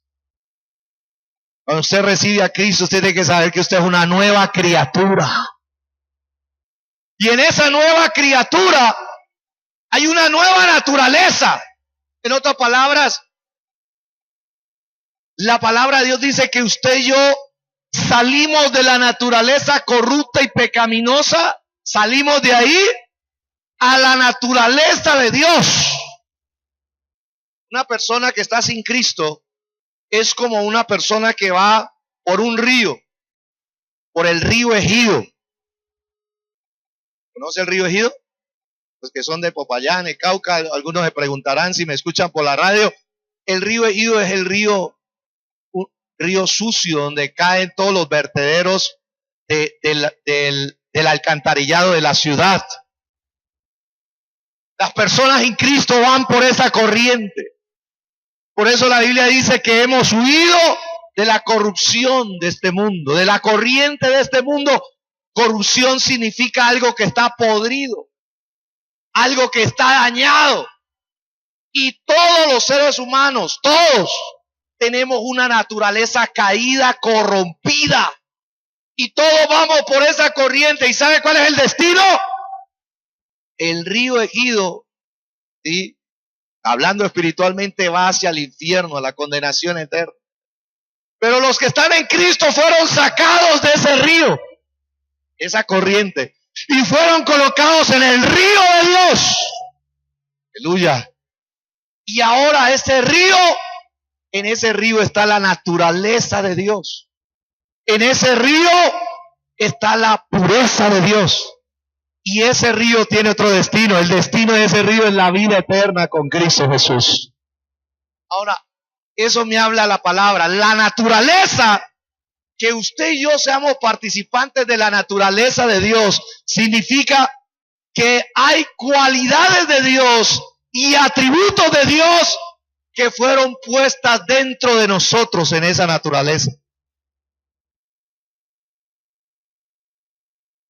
Cuando usted recibe a Cristo, usted tiene que saber que usted es una nueva criatura. Y en esa nueva criatura hay una nueva naturaleza. En otras palabras, la palabra de Dios dice que usted y yo salimos de la naturaleza corrupta y pecaminosa, salimos de ahí a la naturaleza de Dios. Una persona que está sin Cristo es como una persona que va por un río, por el río Ejido. ¿Conoce el río Ejido? Los que son de Popayán, de Cauca, algunos se preguntarán si me escuchan por la radio. El río Ejido es el río sucio donde caen todos los vertederos del alcantarillado de la ciudad. Las personas en Cristo van por esa corriente. Por eso la Biblia dice que hemos huido de la corrupción de este mundo, de la corriente de este mundo. Corrupción significa algo que está podrido, algo que está dañado. Y todos los seres humanos, todos, tenemos una naturaleza caída, corrompida. Y todos vamos por esa corriente. ¿Y sabe cuál es el destino? El río Ejido, ¿sí? Hablando espiritualmente, va hacia el infierno, a la condenación eterna. Pero los que están en Cristo fueron sacados de ese río, esa corriente, y fueron colocados en el río de Dios. Aleluya. Y ahora ese río, en ese río está la naturaleza de Dios. En ese río está la pureza de Dios. Y ese río tiene otro destino. El destino de ese río es la vida eterna con Cristo Jesús. Ahora, eso me habla la palabra. La naturaleza, que usted y yo seamos participantes de la naturaleza de Dios, significa que hay cualidades de Dios y atributos de Dios que fueron puestas dentro de nosotros en esa naturaleza.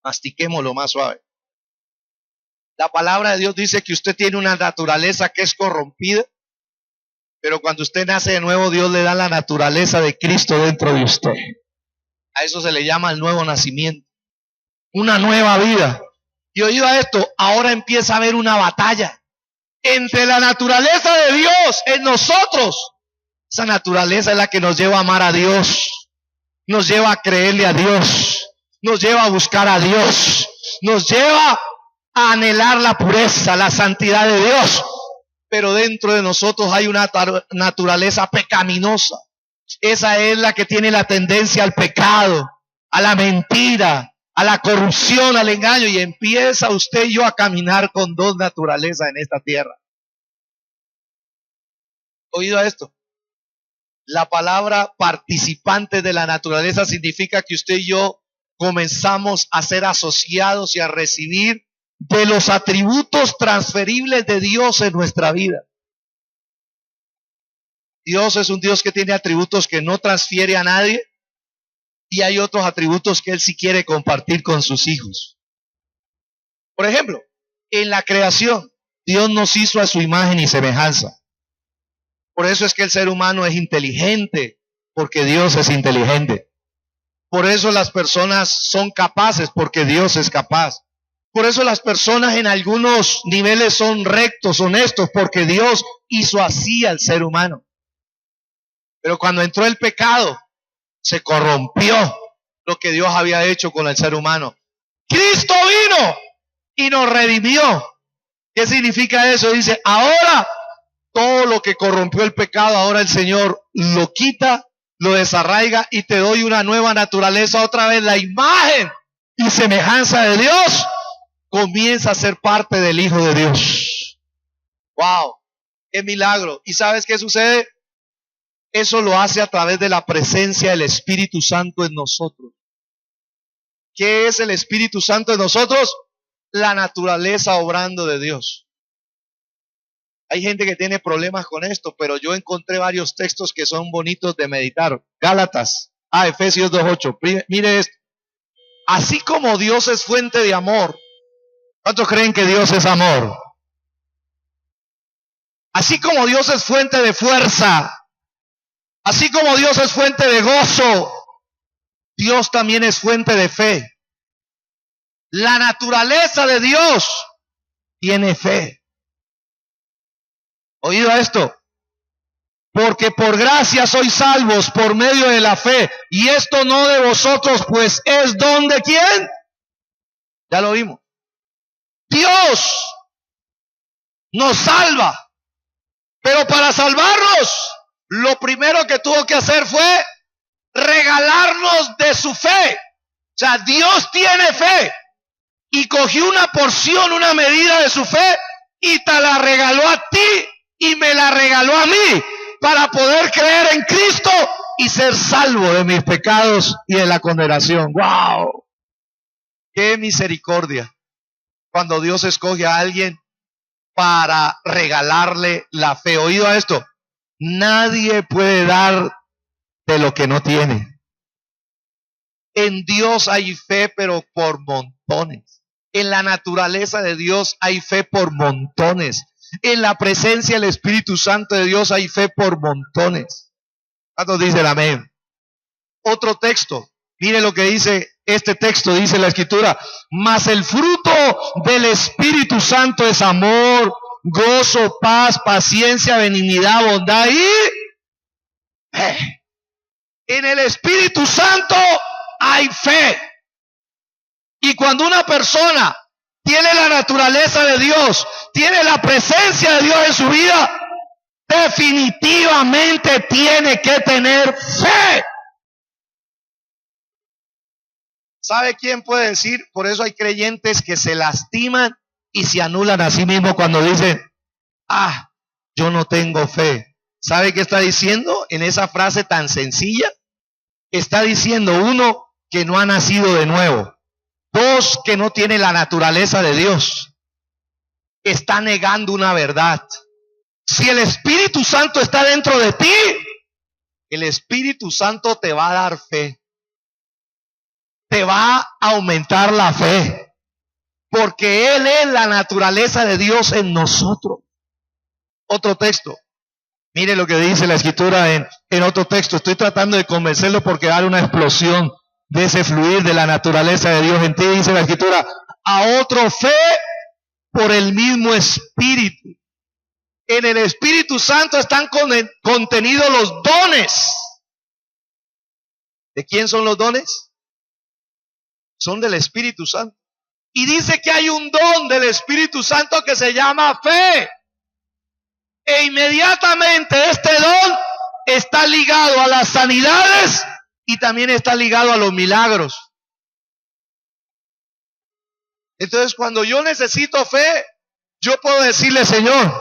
Mastiquémoslo más suave. La palabra de Dios dice que usted tiene una naturaleza que es corrompida, pero cuando usted nace de nuevo, Dios le da la naturaleza de Cristo dentro de usted. A eso se le llama el nuevo nacimiento, una nueva vida. Y oído a esto, ahora empieza a haber una batalla entre la naturaleza de Dios en nosotros. Esa naturaleza es la que nos lleva a amar a Dios, nos lleva a creerle a Dios, nos lleva a buscar a Dios, nos lleva a anhelar la pureza, la santidad de Dios. Pero dentro de nosotros hay una naturaleza pecaminosa. Esa es la que tiene la tendencia al pecado, a la mentira, a la corrupción, al engaño. Y empieza usted y yo a caminar con dos naturalezas en esta tierra. ¿Oído a esto? La palabra participante de la naturaleza significa que usted y yo comenzamos a ser asociados y a recibir de los atributos transferibles de Dios en nuestra vida. Dios es un Dios que tiene atributos que no transfiere a nadie, y hay otros atributos que Él sí quiere compartir con sus hijos. Por ejemplo, en la creación, Dios nos hizo a su imagen y semejanza. Por eso es que el ser humano es inteligente, porque Dios es inteligente. Por eso las personas son capaces, porque Dios es capaz. Por eso las personas en algunos niveles son rectos, honestos, porque Dios hizo así al ser humano. Pero cuando entró el pecado, se corrompió lo que Dios había hecho con el ser humano. Cristo vino y nos redimió. ¿Qué significa eso? Dice, ahora todo lo que corrompió el pecado, ahora el Señor lo quita, lo desarraiga y te doy una nueva naturaleza. Otra vez la imagen y semejanza de Dios comienza a ser parte del Hijo de Dios. ¡Wow! ¡Qué milagro! ¿Y sabes qué sucede? Eso lo hace a través de la presencia del Espíritu Santo en nosotros. ¿Qué es el Espíritu Santo en nosotros? La naturaleza obrando de Dios. Hay gente que tiene problemas con esto, pero yo encontré varios textos que son bonitos de meditar. Gálatas, Efesios 2:8. Mire esto. Así como Dios es fuente de amor, ¿cuántos creen que Dios es amor? Así como Dios es fuente de fuerza, así como Dios es fuente de gozo, Dios también es fuente de fe. La naturaleza de Dios tiene fe. ¿Oído esto? Porque por gracia sois salvos por medio de la fe, y esto no de vosotros, pues es don de ¿quién? Ya lo vimos. Dios nos salva, pero para salvarnos, lo primero que tuvo que hacer fue regalarnos de su fe. O sea, Dios tiene fe y cogió una porción, una medida de su fe y te la regaló a ti y me la regaló a mí para poder creer en Cristo y ser salvo de mis pecados y de la condenación. ¡Wow! ¡Qué misericordia! Cuando Dios escoge a alguien para regalarle la fe. ¿Oído a esto? Nadie puede dar de lo que no tiene. En Dios hay fe, pero por montones. En la naturaleza de Dios hay fe por montones. En la presencia del Espíritu Santo de Dios hay fe por montones. ¿Cuántos dicen amén? Otro texto. Mire lo que dice este texto, dice la Escritura. Mas el fruto del Espíritu Santo es amor, gozo, paz, paciencia, benignidad, bondad y en el Espíritu Santo hay fe. Y cuando una persona tiene la naturaleza de Dios, tiene la presencia de Dios en su vida, definitivamente tiene que tener fe. ¿Sabe quién puede decir? Por eso hay creyentes que se lastiman y se anulan a sí mismos cuando dicen, yo no tengo fe. ¿Sabe qué está diciendo en esa frase tan sencilla? Está diciendo, uno, que no ha nacido de nuevo. Dos, que no tiene la naturaleza de Dios. Está negando una verdad. Si el Espíritu Santo está dentro de ti, el Espíritu Santo te va a dar fe. Te va a aumentar la fe. Porque Él es la naturaleza de Dios en nosotros. Otro texto. Mire lo que dice la Escritura en otro texto. Estoy tratando de convencerlo porque dar una explosión de ese fluir de la naturaleza de Dios en ti. Dice la Escritura, a otro fe por el mismo Espíritu. En el Espíritu Santo están contenidos los dones. ¿De quién son los dones? Son del Espíritu Santo. Y dice que hay un don del Espíritu Santo que se llama fe. E inmediatamente este don está ligado a las sanidades y también está ligado a los milagros. Entonces, cuando yo necesito fe, yo puedo decirle, Señor,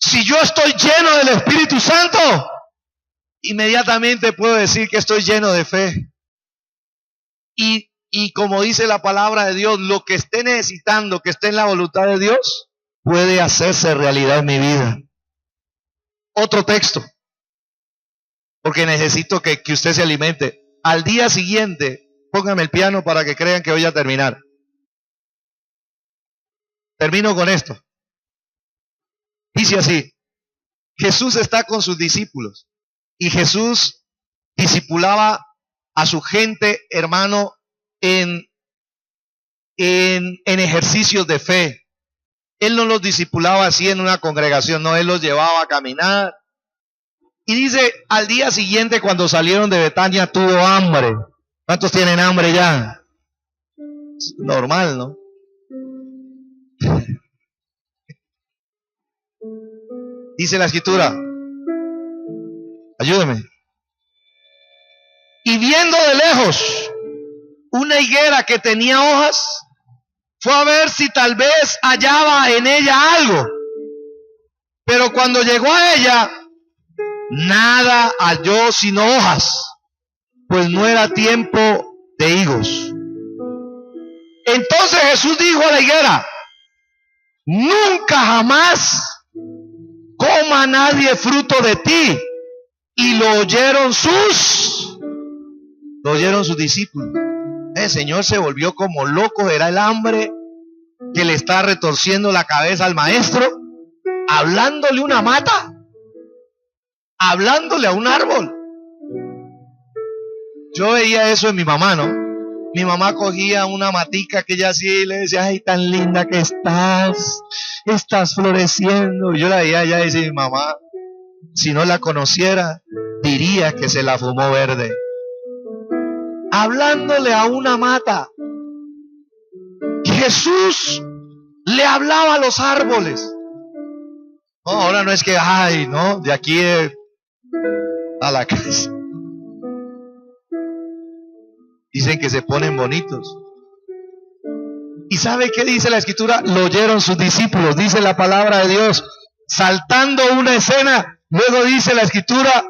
si yo estoy lleno del Espíritu Santo, inmediatamente puedo decir que estoy lleno de fe. Y como dice la palabra de Dios, lo que esté necesitando, que esté en la voluntad de Dios, puede hacerse realidad en mi vida. Otro texto, porque necesito que usted se alimente. Al día siguiente, póngame el piano para que crean que voy a terminar. Termino con esto. Dice así, Jesús está con sus discípulos y Jesús discipulaba a su gente, hermano, en ejercicios de fe. Él no los discipulaba así en una congregación, no, Él los llevaba a caminar. Y dice, al día siguiente cuando salieron de Betania tuvo hambre. ¿Cuántos tienen hambre ya? Es normal, ¿no? Dice la Escritura, ayúdeme. Y viendo de lejos una higuera que tenía hojas, fue a ver si tal vez hallaba en ella algo. Pero cuando llegó a ella, nada halló sino hojas, pues no era tiempo de higos. Entonces Jesús dijo a la higuera, nunca jamás coma nadie fruto de ti. Y lo oyeron sus discípulos. El Señor se volvió como loco, era el hambre que le está retorciendo la cabeza al maestro, hablándole una mata, hablándole a un árbol. Yo veía eso en mi mamá, ¿no? Mi mamá cogía una matica que ella hacía y le decía, ay, tan linda que estás floreciendo. Y yo la veía allá y decía, mamá, si no la conociera, diría que se la fumó verde. Hablándole a una mata. Jesús le hablaba a los árboles. No, ahora no es que, ay, no, de aquí a la casa. Dicen que se ponen bonitos. ¿Y sabe qué dice la Escritura? Lo oyeron sus discípulos, dice la palabra de Dios, saltando una escena. Luego dice la Escritura,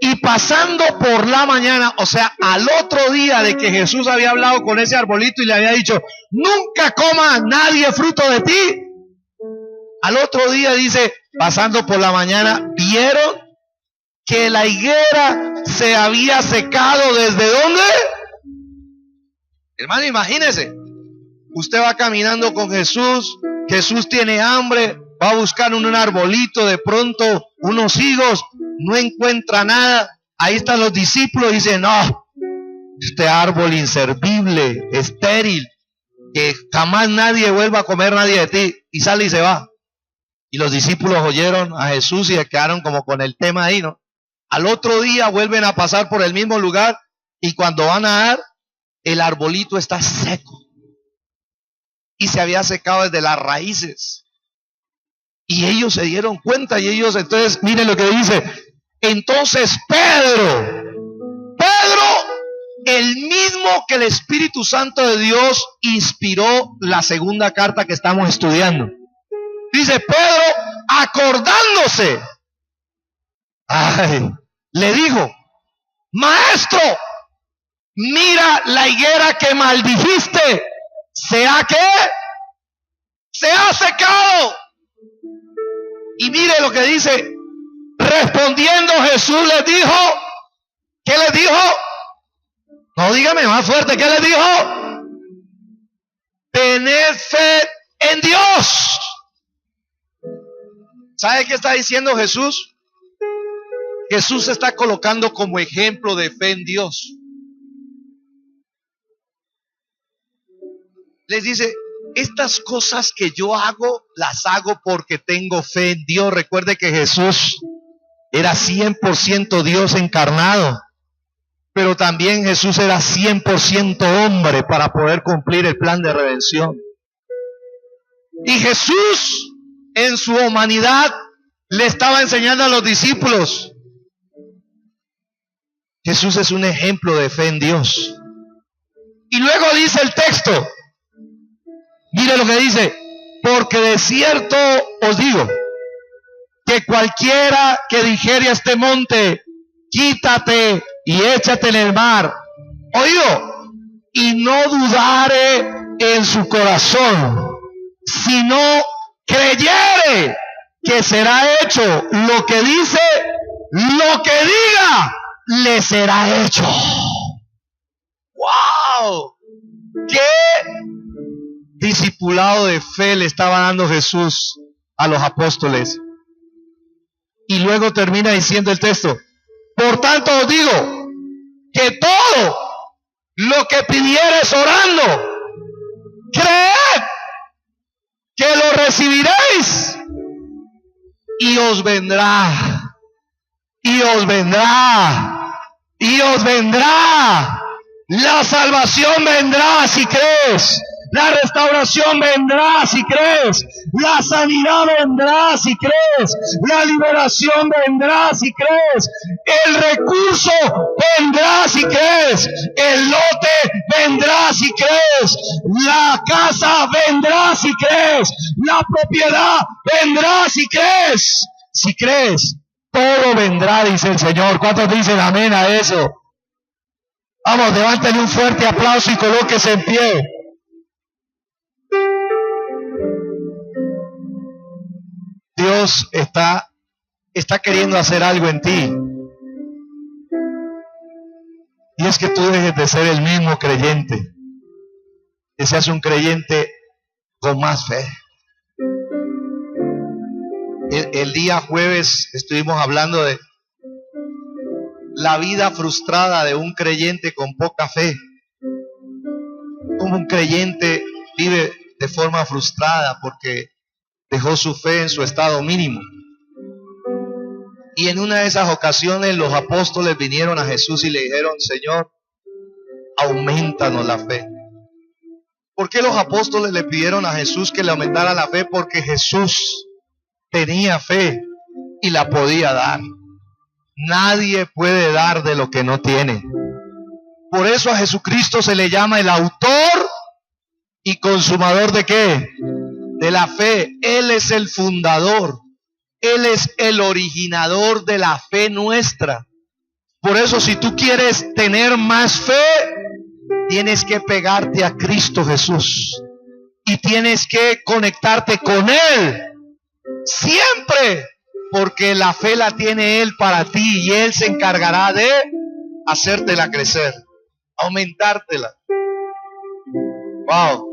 y pasando por la mañana, o sea, al otro día de que Jesús había hablado con ese arbolito y le había dicho, nunca coma nadie fruto de ti. Al otro día dice, pasando por la mañana, vieron que la higuera se había secado. ¿Desde dónde? Hermano, imagínese, usted va caminando con Jesús, Jesús tiene hambre, va a buscar un arbolito, de pronto unos higos, no encuentra nada, ahí están los discípulos y dicen, no, este árbol inservible, estéril, que jamás nadie vuelva a comer nadie de ti, y sale y se va. Y los discípulos oyeron a Jesús y se quedaron como con el tema ahí, ¿no? Al otro día vuelven a pasar por el mismo lugar y cuando van a dar, el arbolito está seco y se había secado desde las raíces. Y ellos se dieron cuenta y ellos, entonces, miren lo que dice. Entonces Pedro el mismo que el Espíritu Santo de Dios inspiró la segunda carta que estamos estudiando. Dice Pedro, acordándose, le dijo: Maestro, mira la higuera que maldijiste, ¿se ha secado? Y mire lo que dice. Respondiendo Jesús les dijo, ¿qué les dijo? No, dígame más fuerte, ¿qué les dijo? Tened fe en Dios. ¿Sabe qué está diciendo Jesús? Jesús se está colocando como ejemplo de fe en Dios. Les dice, estas cosas que yo hago, las hago porque tengo fe en Dios. Recuerde que Jesús era 100% Dios encarnado, pero también Jesús era 100% hombre para poder cumplir el plan de redención. Y Jesús, en su humanidad, le estaba enseñando a los discípulos. Jesús es un ejemplo de fe en Dios. Y luego dice el texto, mire lo que dice: porque de cierto os digo, que cualquiera que dijere a este monte, quítate y échate en el mar, oído, y no dudare en su corazón, sino creyere que será hecho lo que dice, lo que diga, le será hecho. ¡Wow! ¡Qué discipulado de fe le estaba dando Jesús a los apóstoles! Y luego termina diciendo el texto: por tanto os digo, que todo lo que pidiereis orando, creed que lo recibiréis, y os vendrá, y os vendrá, y os vendrá. La salvación vendrá si crees. La restauración vendrá si crees. La sanidad vendrá si crees. La liberación vendrá si crees. El recurso vendrá si crees. El lote vendrá si crees. La casa vendrá si crees. La propiedad vendrá si crees. Si crees, todo vendrá, dice el Señor. ¿Cuántos dicen amén a eso? Vamos, levántale un fuerte aplauso y colóquese en pie. Dios está queriendo hacer algo en ti. Y es que tú dejes de ser el mismo creyente, que seas un creyente con más fe. El día jueves estuvimos hablando de la vida frustrada de un creyente con poca fe. Como un creyente vive de forma frustrada porque dejó su fe en su estado mínimo. Y en una de esas ocasiones los apóstoles vinieron a Jesús y le dijeron: Señor, aumentanos la fe. ¿Por qué los apóstoles le pidieron a Jesús que le aumentara la fe? Porque Jesús tenía fe y la podía dar. Nadie puede dar de lo que no tiene. Por eso a Jesucristo se le llama el autor y consumador ¿de qué? De la fe. Él es el fundador. Él es el originador de la fe nuestra. Por eso, si tú quieres tener más fe, tienes que pegarte a Cristo Jesús. Y tienes que conectarte con Él. Siempre. Porque la fe la tiene Él para ti. Y Él se encargará de hacértela crecer. Aumentártela. Wow.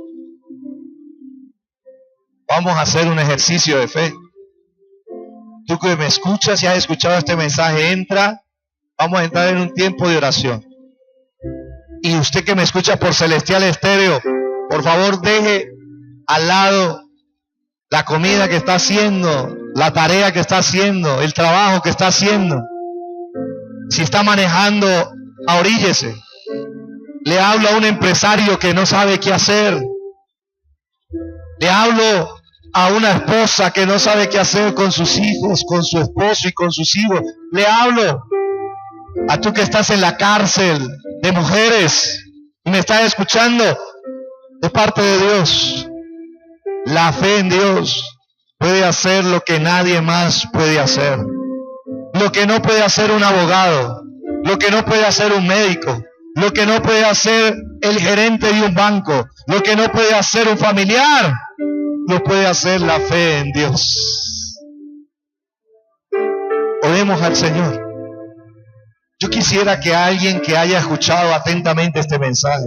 Vamos a hacer un ejercicio de fe. Tú que me escuchas y has escuchado este mensaje, entra. Vamos a entrar en un tiempo de oración. Y usted que me escucha por Celestial Estéreo, por favor deje al lado la comida que está haciendo, la tarea que está haciendo, el trabajo que está haciendo. Si está manejando, ahoríllese. Le hablo a un empresario que no sabe qué hacer. Le hablo a una esposa que no sabe qué hacer con sus hijos, con su esposo y con sus hijos. Le hablo a tú que estás en la cárcel de mujeres, y me estás escuchando, de parte de Dios. La fe en Dios puede hacer lo que nadie más puede hacer. Lo que no puede hacer un abogado, lo que no puede hacer un médico, lo que no puede hacer el gerente de un banco, lo que no puede hacer un familiar, lo puede hacer la fe en Dios. Oremos al Señor. Yo quisiera que alguien que haya escuchado atentamente este mensaje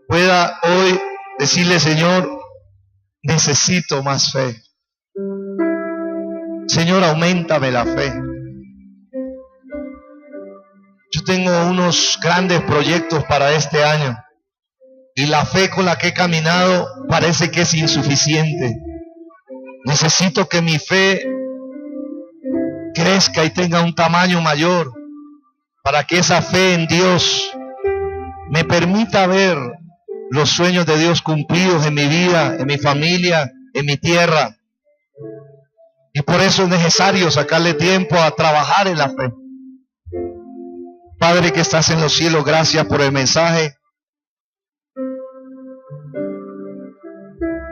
pueda hoy decirle: Señor, necesito más fe. Señor, auméntame la fe. Yo tengo unos grandes proyectos para este año y la fe con la que he caminado parece que es insuficiente. Necesito que mi fe crezca y tenga un tamaño mayor para que esa fe en Dios me permita ver los sueños de Dios cumplidos en mi vida, en mi familia, en mi tierra. Y por eso es necesario sacarle tiempo a trabajar en la fe. Padre que estás en los cielos, gracias por el mensaje.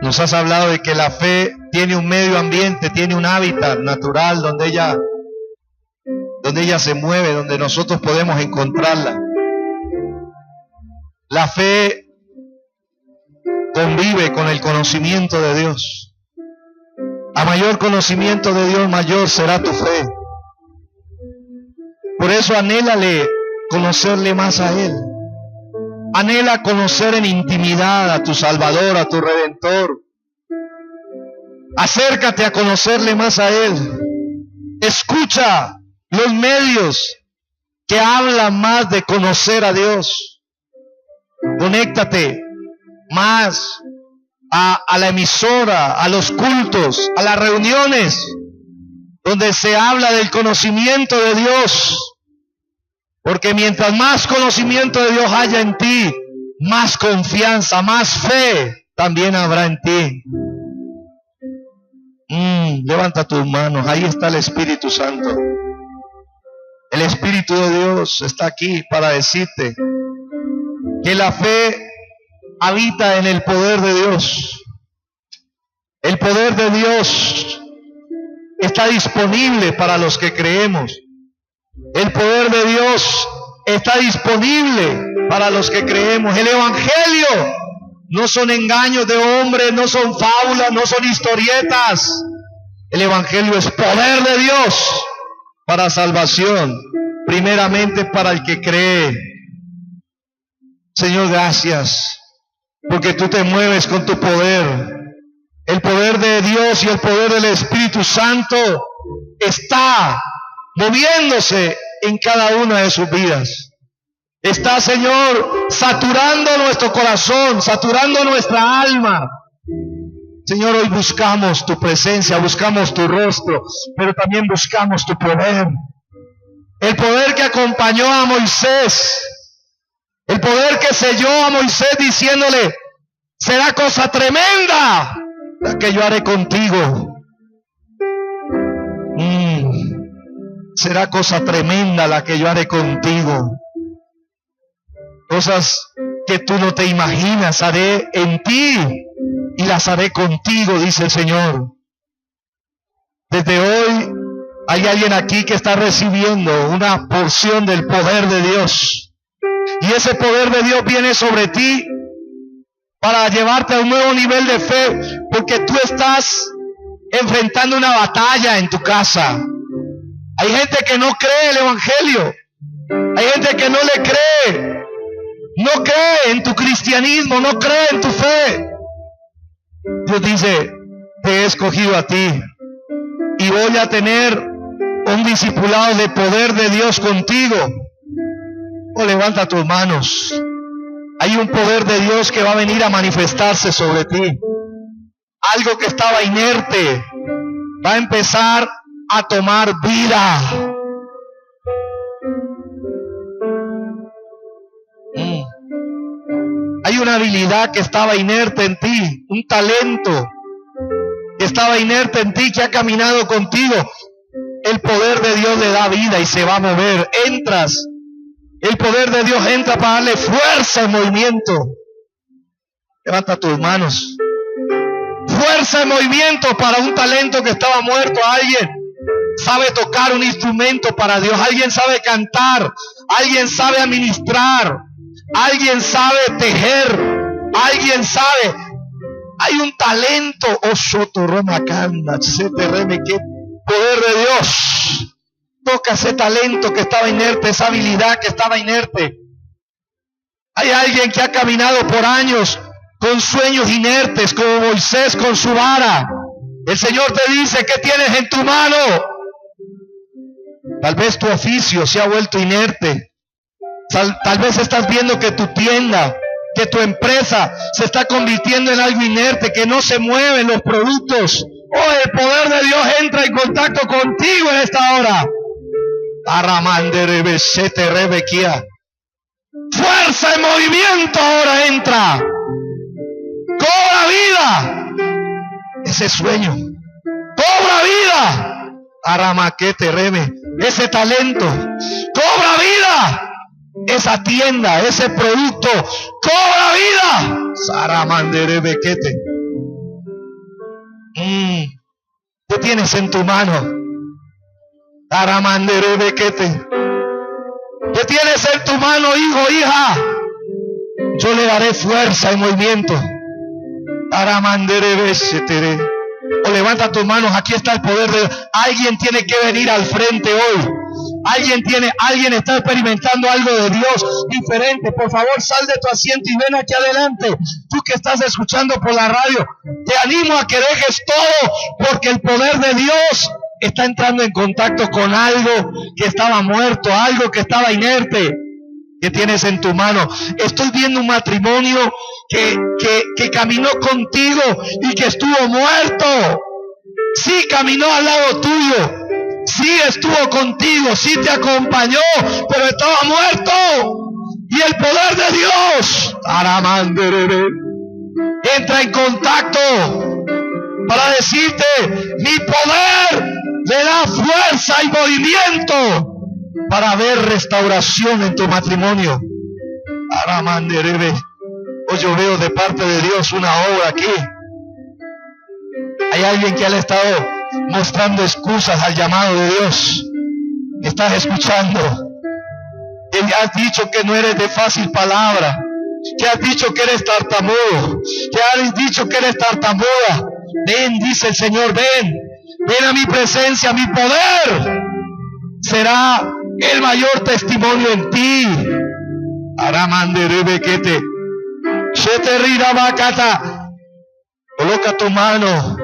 Nos has hablado de que la fe tiene un medio ambiente, tiene un hábitat natural donde ella se mueve, donde nosotros podemos encontrarla. La fe convive con el conocimiento de Dios. A mayor conocimiento de Dios, mayor será tu fe. Por eso anhélale conocerle más a Él. Anhela conocer en intimidad a tu Salvador, a tu Redentor. Acércate a conocerle más a Él. Escucha los medios que hablan más de conocer a Dios. Conéctate más a la emisora, a los cultos, a las reuniones donde se habla del conocimiento de Dios. Porque mientras más conocimiento de Dios haya en ti, más confianza, más fe también habrá en ti. Levanta tus manos, ahí está el Espíritu Santo. El Espíritu de Dios está aquí para decirte que la fe habita en el poder de Dios. El poder de Dios está disponible para los que creemos. El poder de Dios está disponible para los que creemos. El Evangelio no son engaños de hombres, no son fábulas, no son historietas. El Evangelio es poder de Dios para salvación, primeramente para el que cree. Señor, gracias, porque tú te mueves con tu poder. El poder de Dios y el poder del Espíritu Santo está moviéndose en cada una de sus vidas. Está, Señor, saturando nuestro corazón, saturando nuestra alma. Señor, hoy buscamos tu presencia, buscamos tu rostro, pero también buscamos tu poder. El poder que acompañó a Moisés, el poder que selló a Moisés diciéndole: será cosa tremenda la que yo haré contigo. Será cosa tremenda la que yo haré contigo. Cosas que tú no te imaginas haré en ti y las haré contigo, dice el Señor. Desde hoy hay alguien aquí que está recibiendo una porción del poder de Dios. Y ese poder de Dios viene sobre ti para llevarte a un nuevo nivel de fe, porque tú estás enfrentando una batalla en tu casa. Hay gente que no cree el Evangelio. Hay gente que no le cree. No cree en tu cristianismo, no cree en tu fe. Dios dice: te he escogido a ti y voy a tener un discipulado de poder de Dios contigo. Oh, levanta tus manos. Hay un poder de Dios que va a venir a manifestarse sobre ti. Algo que estaba inerte va a empezar a tomar vida. Hay una habilidad que estaba inerte en ti, un talento que estaba inerte en ti, que ha caminado contigo. El poder de Dios le da vida y se va a mover. Entras El poder de Dios entra para darle fuerza en movimiento. Levanta tus manos. Fuerza en movimiento para un talento que estaba muerto. Alguien sabe tocar un instrumento para Dios. Alguien sabe cantar. Alguien sabe administrar. Alguien sabe tejer. Alguien sabe. Hay un talento. Oh, sotorromacanda, seterreme, qué poder de Dios. Toca ese talento que estaba inerte, esa habilidad que estaba inerte. Hay alguien que ha caminado por años con sueños inertes, como Moisés con su vara. El Señor te dice, ¿qué tienes en tu mano? Tal vez tu oficio se ha vuelto inerte. Tal vez estás viendo que tu tienda, que tu empresa se está convirtiendo en algo inerte, que no se mueven los productos. Oh, el poder de Dios entra en contacto contigo en esta hora. Fuerza en movimiento ahora entra. Cobra vida ese sueño. Cobra vida. Aramaquete reme. Ese talento. Cobra vida. Esa tienda, ese producto. Cobra vida. Saramanderebequete. ¿Qué tienes en tu mano? Aramanderebequete. ¿Qué tienes en tu mano, hijo, hija? Yo le daré fuerza y movimiento. Aramanderebequete. O levanta tus manos, aquí está el poder de Dios. Alguien tiene que venir al frente hoy. Alguien está experimentando algo de Dios diferente. Por favor, sal de tu asiento y ven aquí adelante. Tú que estás escuchando por la radio, te animo a que dejes todo, porque el poder de Dios está entrando en contacto con algo que estaba muerto, algo que estaba inerte. ¿Qué tienes en tu mano? Estoy viendo un matrimonio que caminó contigo y que estuvo muerto. Sí, caminó al lado tuyo. Sí, estuvo contigo. Sí, te acompañó, pero estaba muerto. Y el poder de Dios entra en contacto para decirte, mi poder le da fuerza y movimiento para ver restauración en tu matrimonio. Hoy yo veo de parte de Dios una obra aquí. Hay alguien que le ha estado mostrando excusas al llamado de Dios. ¿Estás escuchando? Que has dicho que no eres de fácil palabra, que has dicho que eres tartamudo, que has dicho que eres tartamuda. Ven, dice el Señor, ven a mi presencia. Mi poder será el mayor testimonio en ti. Aramanderebequete. Sheterirabakata. Coloca tu mano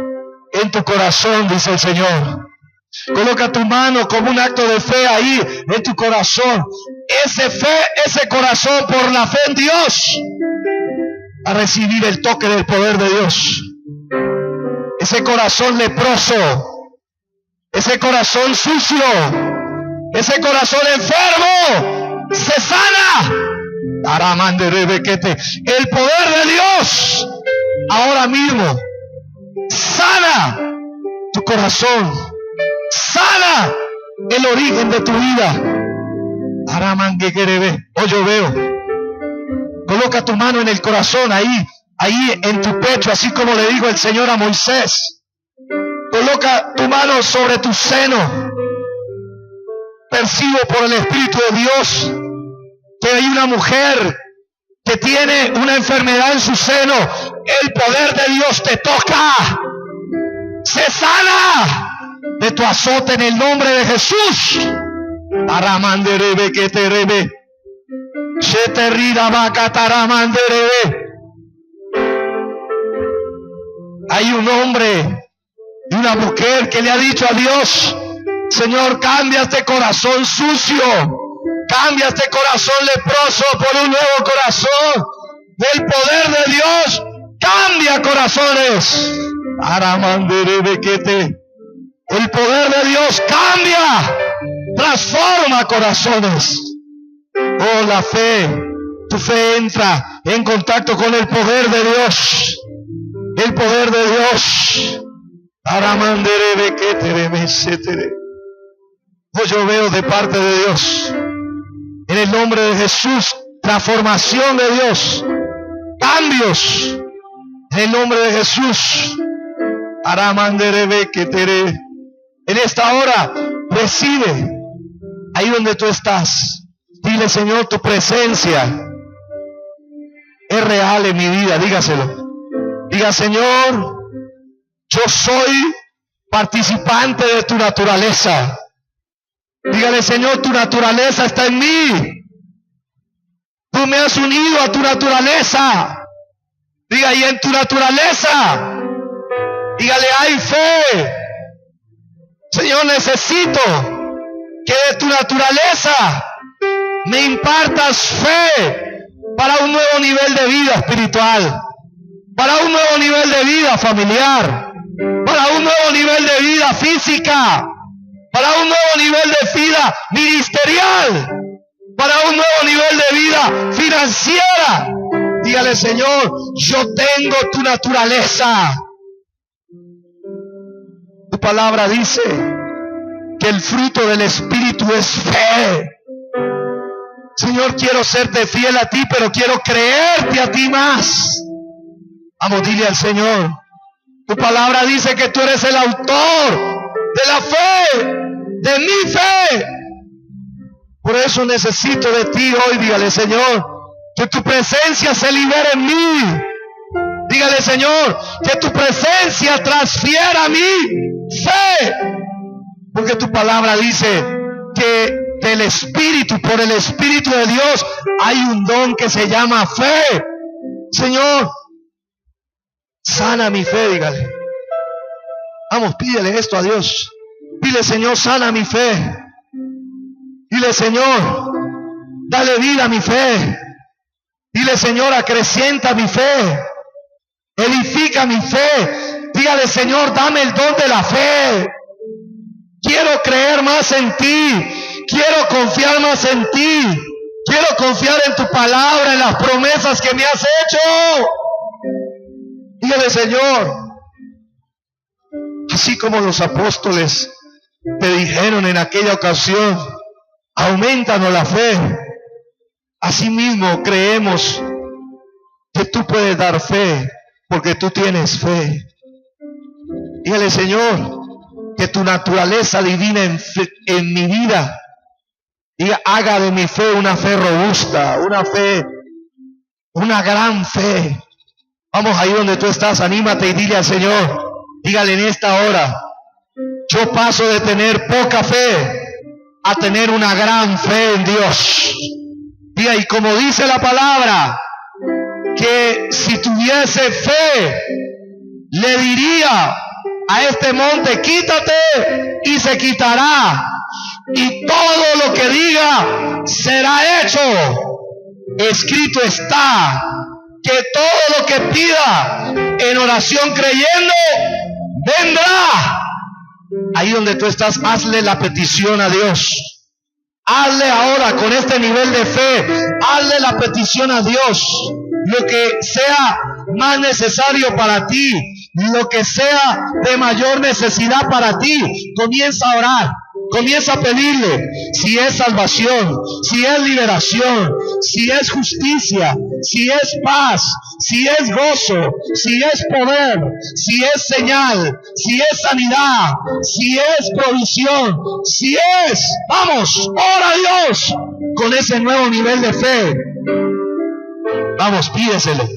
en tu corazón, dice el Señor. Coloca tu mano como un acto de fe ahí en tu corazón. Ese corazón por la fe en Dios, a recibir el toque del poder de Dios. Ese corazón leproso, ese corazón sucio, ese corazón enfermo, se sana. Aramanderebequete. El poder de Dios ahora mismo sana tu corazón, sana el origen de tu vida. Aramanguequerebe. Hoy yo veo. Coloca tu mano en el corazón, ahí en tu pecho, así como le dijo el Señor a Moisés. Coloca tu mano sobre tu seno. Percibo por el Espíritu de Dios que hay una mujer que tiene una enfermedad en su seno. El poder de Dios te toca. Se sana de tu azote en el nombre de Jesús. Aramanderebequeterebe. Sheterirabacataramanderebe. Hay un hombre y una mujer que le ha dicho a Dios, Señor, cambia este corazón sucio, cambia este corazón leproso por un nuevo corazón. Del poder de Dios, cambia corazones. Aramanderebequete. El poder de Dios cambia, transforma corazones. Oh, la fe, tu fe entra en contacto con el poder de Dios. El poder de Dios. Hoy yo veo de parte de Dios En el nombre de Jesús, transformación de Dios, cambios. En el nombre de Jesús. En esta hora, recibe ahí donde tú estás. Dile, Señor, tu presencia es real en mi vida. Dígaselo. Diga, Señor, yo soy participante de tu naturaleza. Dígale, Señor, tu naturaleza está en mí. Tú me has unido a tu naturaleza. Diga, y en tu naturaleza, dígale, hay fe. Señor, necesito que de tu naturaleza me impartas fe para un nuevo nivel de vida espiritual, para un nuevo nivel de vida familiar, para un nuevo nivel de vida física, para un nuevo nivel de vida ministerial, para un nuevo nivel de vida financiera. Dígale, Señor, yo tengo tu naturaleza. Tu palabra dice que el fruto del Espíritu es fe. Señor, quiero serte fiel a ti, pero quiero creerte a ti más. Vamos, dile al Señor. Tu palabra dice que tú eres el autor de la fe, de mi fe. Por eso necesito de ti hoy. Dígale, Señor, que tu presencia se libere en mí. Dígale, Señor, que tu presencia transfiera a mí fe. Porque tu palabra dice que del Espíritu, por el Espíritu de Dios, hay un don que se llama fe. Señor, sana mi fe, dígale. Vamos, pídele esto a Dios. Dile, Señor, sana mi fe. Dile, Señor, dale vida a mi fe. Dile, Señor, acrecienta mi fe. Edifica mi fe. Dígale, Señor, dame el don de la fe. Quiero creer más en ti. Quiero confiar más en ti. Quiero confiar en tu palabra, en las promesas que me has hecho. Dígale, Señor, así como los apóstoles te dijeron en aquella ocasión, aumentanos la fe. Asimismo creemos que tú puedes dar fe, porque tú tienes fe. Dígale, Señor, que tu naturaleza divina en mi vida y haga de mi fe una fe robusta, una fe, una gran fe. Vamos ahí donde tú estás, anímate y dile al Señor, dígale en esta hora, yo paso de tener poca fe a tener una gran fe en Dios. Diga, y como dice la palabra, que si tuviese fe, le diría a este monte, quítate, y se quitará, y todo lo que diga será hecho. Escrito está que todo lo que pida en oración creyendo, vendrá. Ahí donde tú estás, hazle la petición a Dios. Hazle ahora con este nivel de fe, hazle la petición a Dios. Lo que sea más necesario para ti, lo que sea de mayor necesidad para ti, comienza a orar. Comienza a pedirle, si es salvación, si es liberación, si es justicia, si es paz, si es gozo, si es poder, si es señal, si es sanidad, si es provisión, si es, vamos, ora a Dios con ese nuevo nivel de fe. Vamos, pídeselo.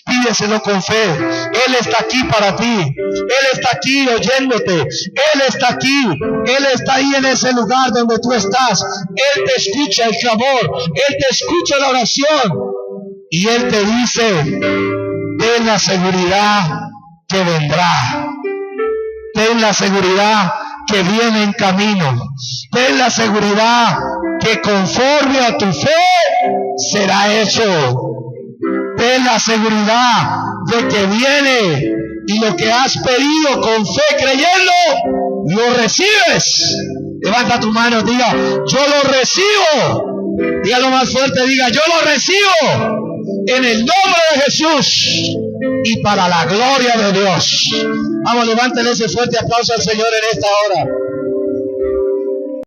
Pídeselo con fe. Él está aquí para ti. Él está aquí oyéndote. Él está aquí. Él está ahí en ese lugar donde tú estás. Él te escucha el clamor. Él te escucha la oración. Y Él te dice, ten la seguridad que vendrá. Ten la seguridad que viene en camino. Ten la seguridad que conforme a tu fe será hecho. Ten la seguridad de que viene y lo que has pedido con fe creyendo, lo recibes. Levanta tu mano, diga, yo lo recibo. Dígalo más fuerte, diga, yo lo recibo en el nombre de Jesús y para la gloria de Dios. Vamos, levántale ese fuerte aplauso al Señor en esta hora.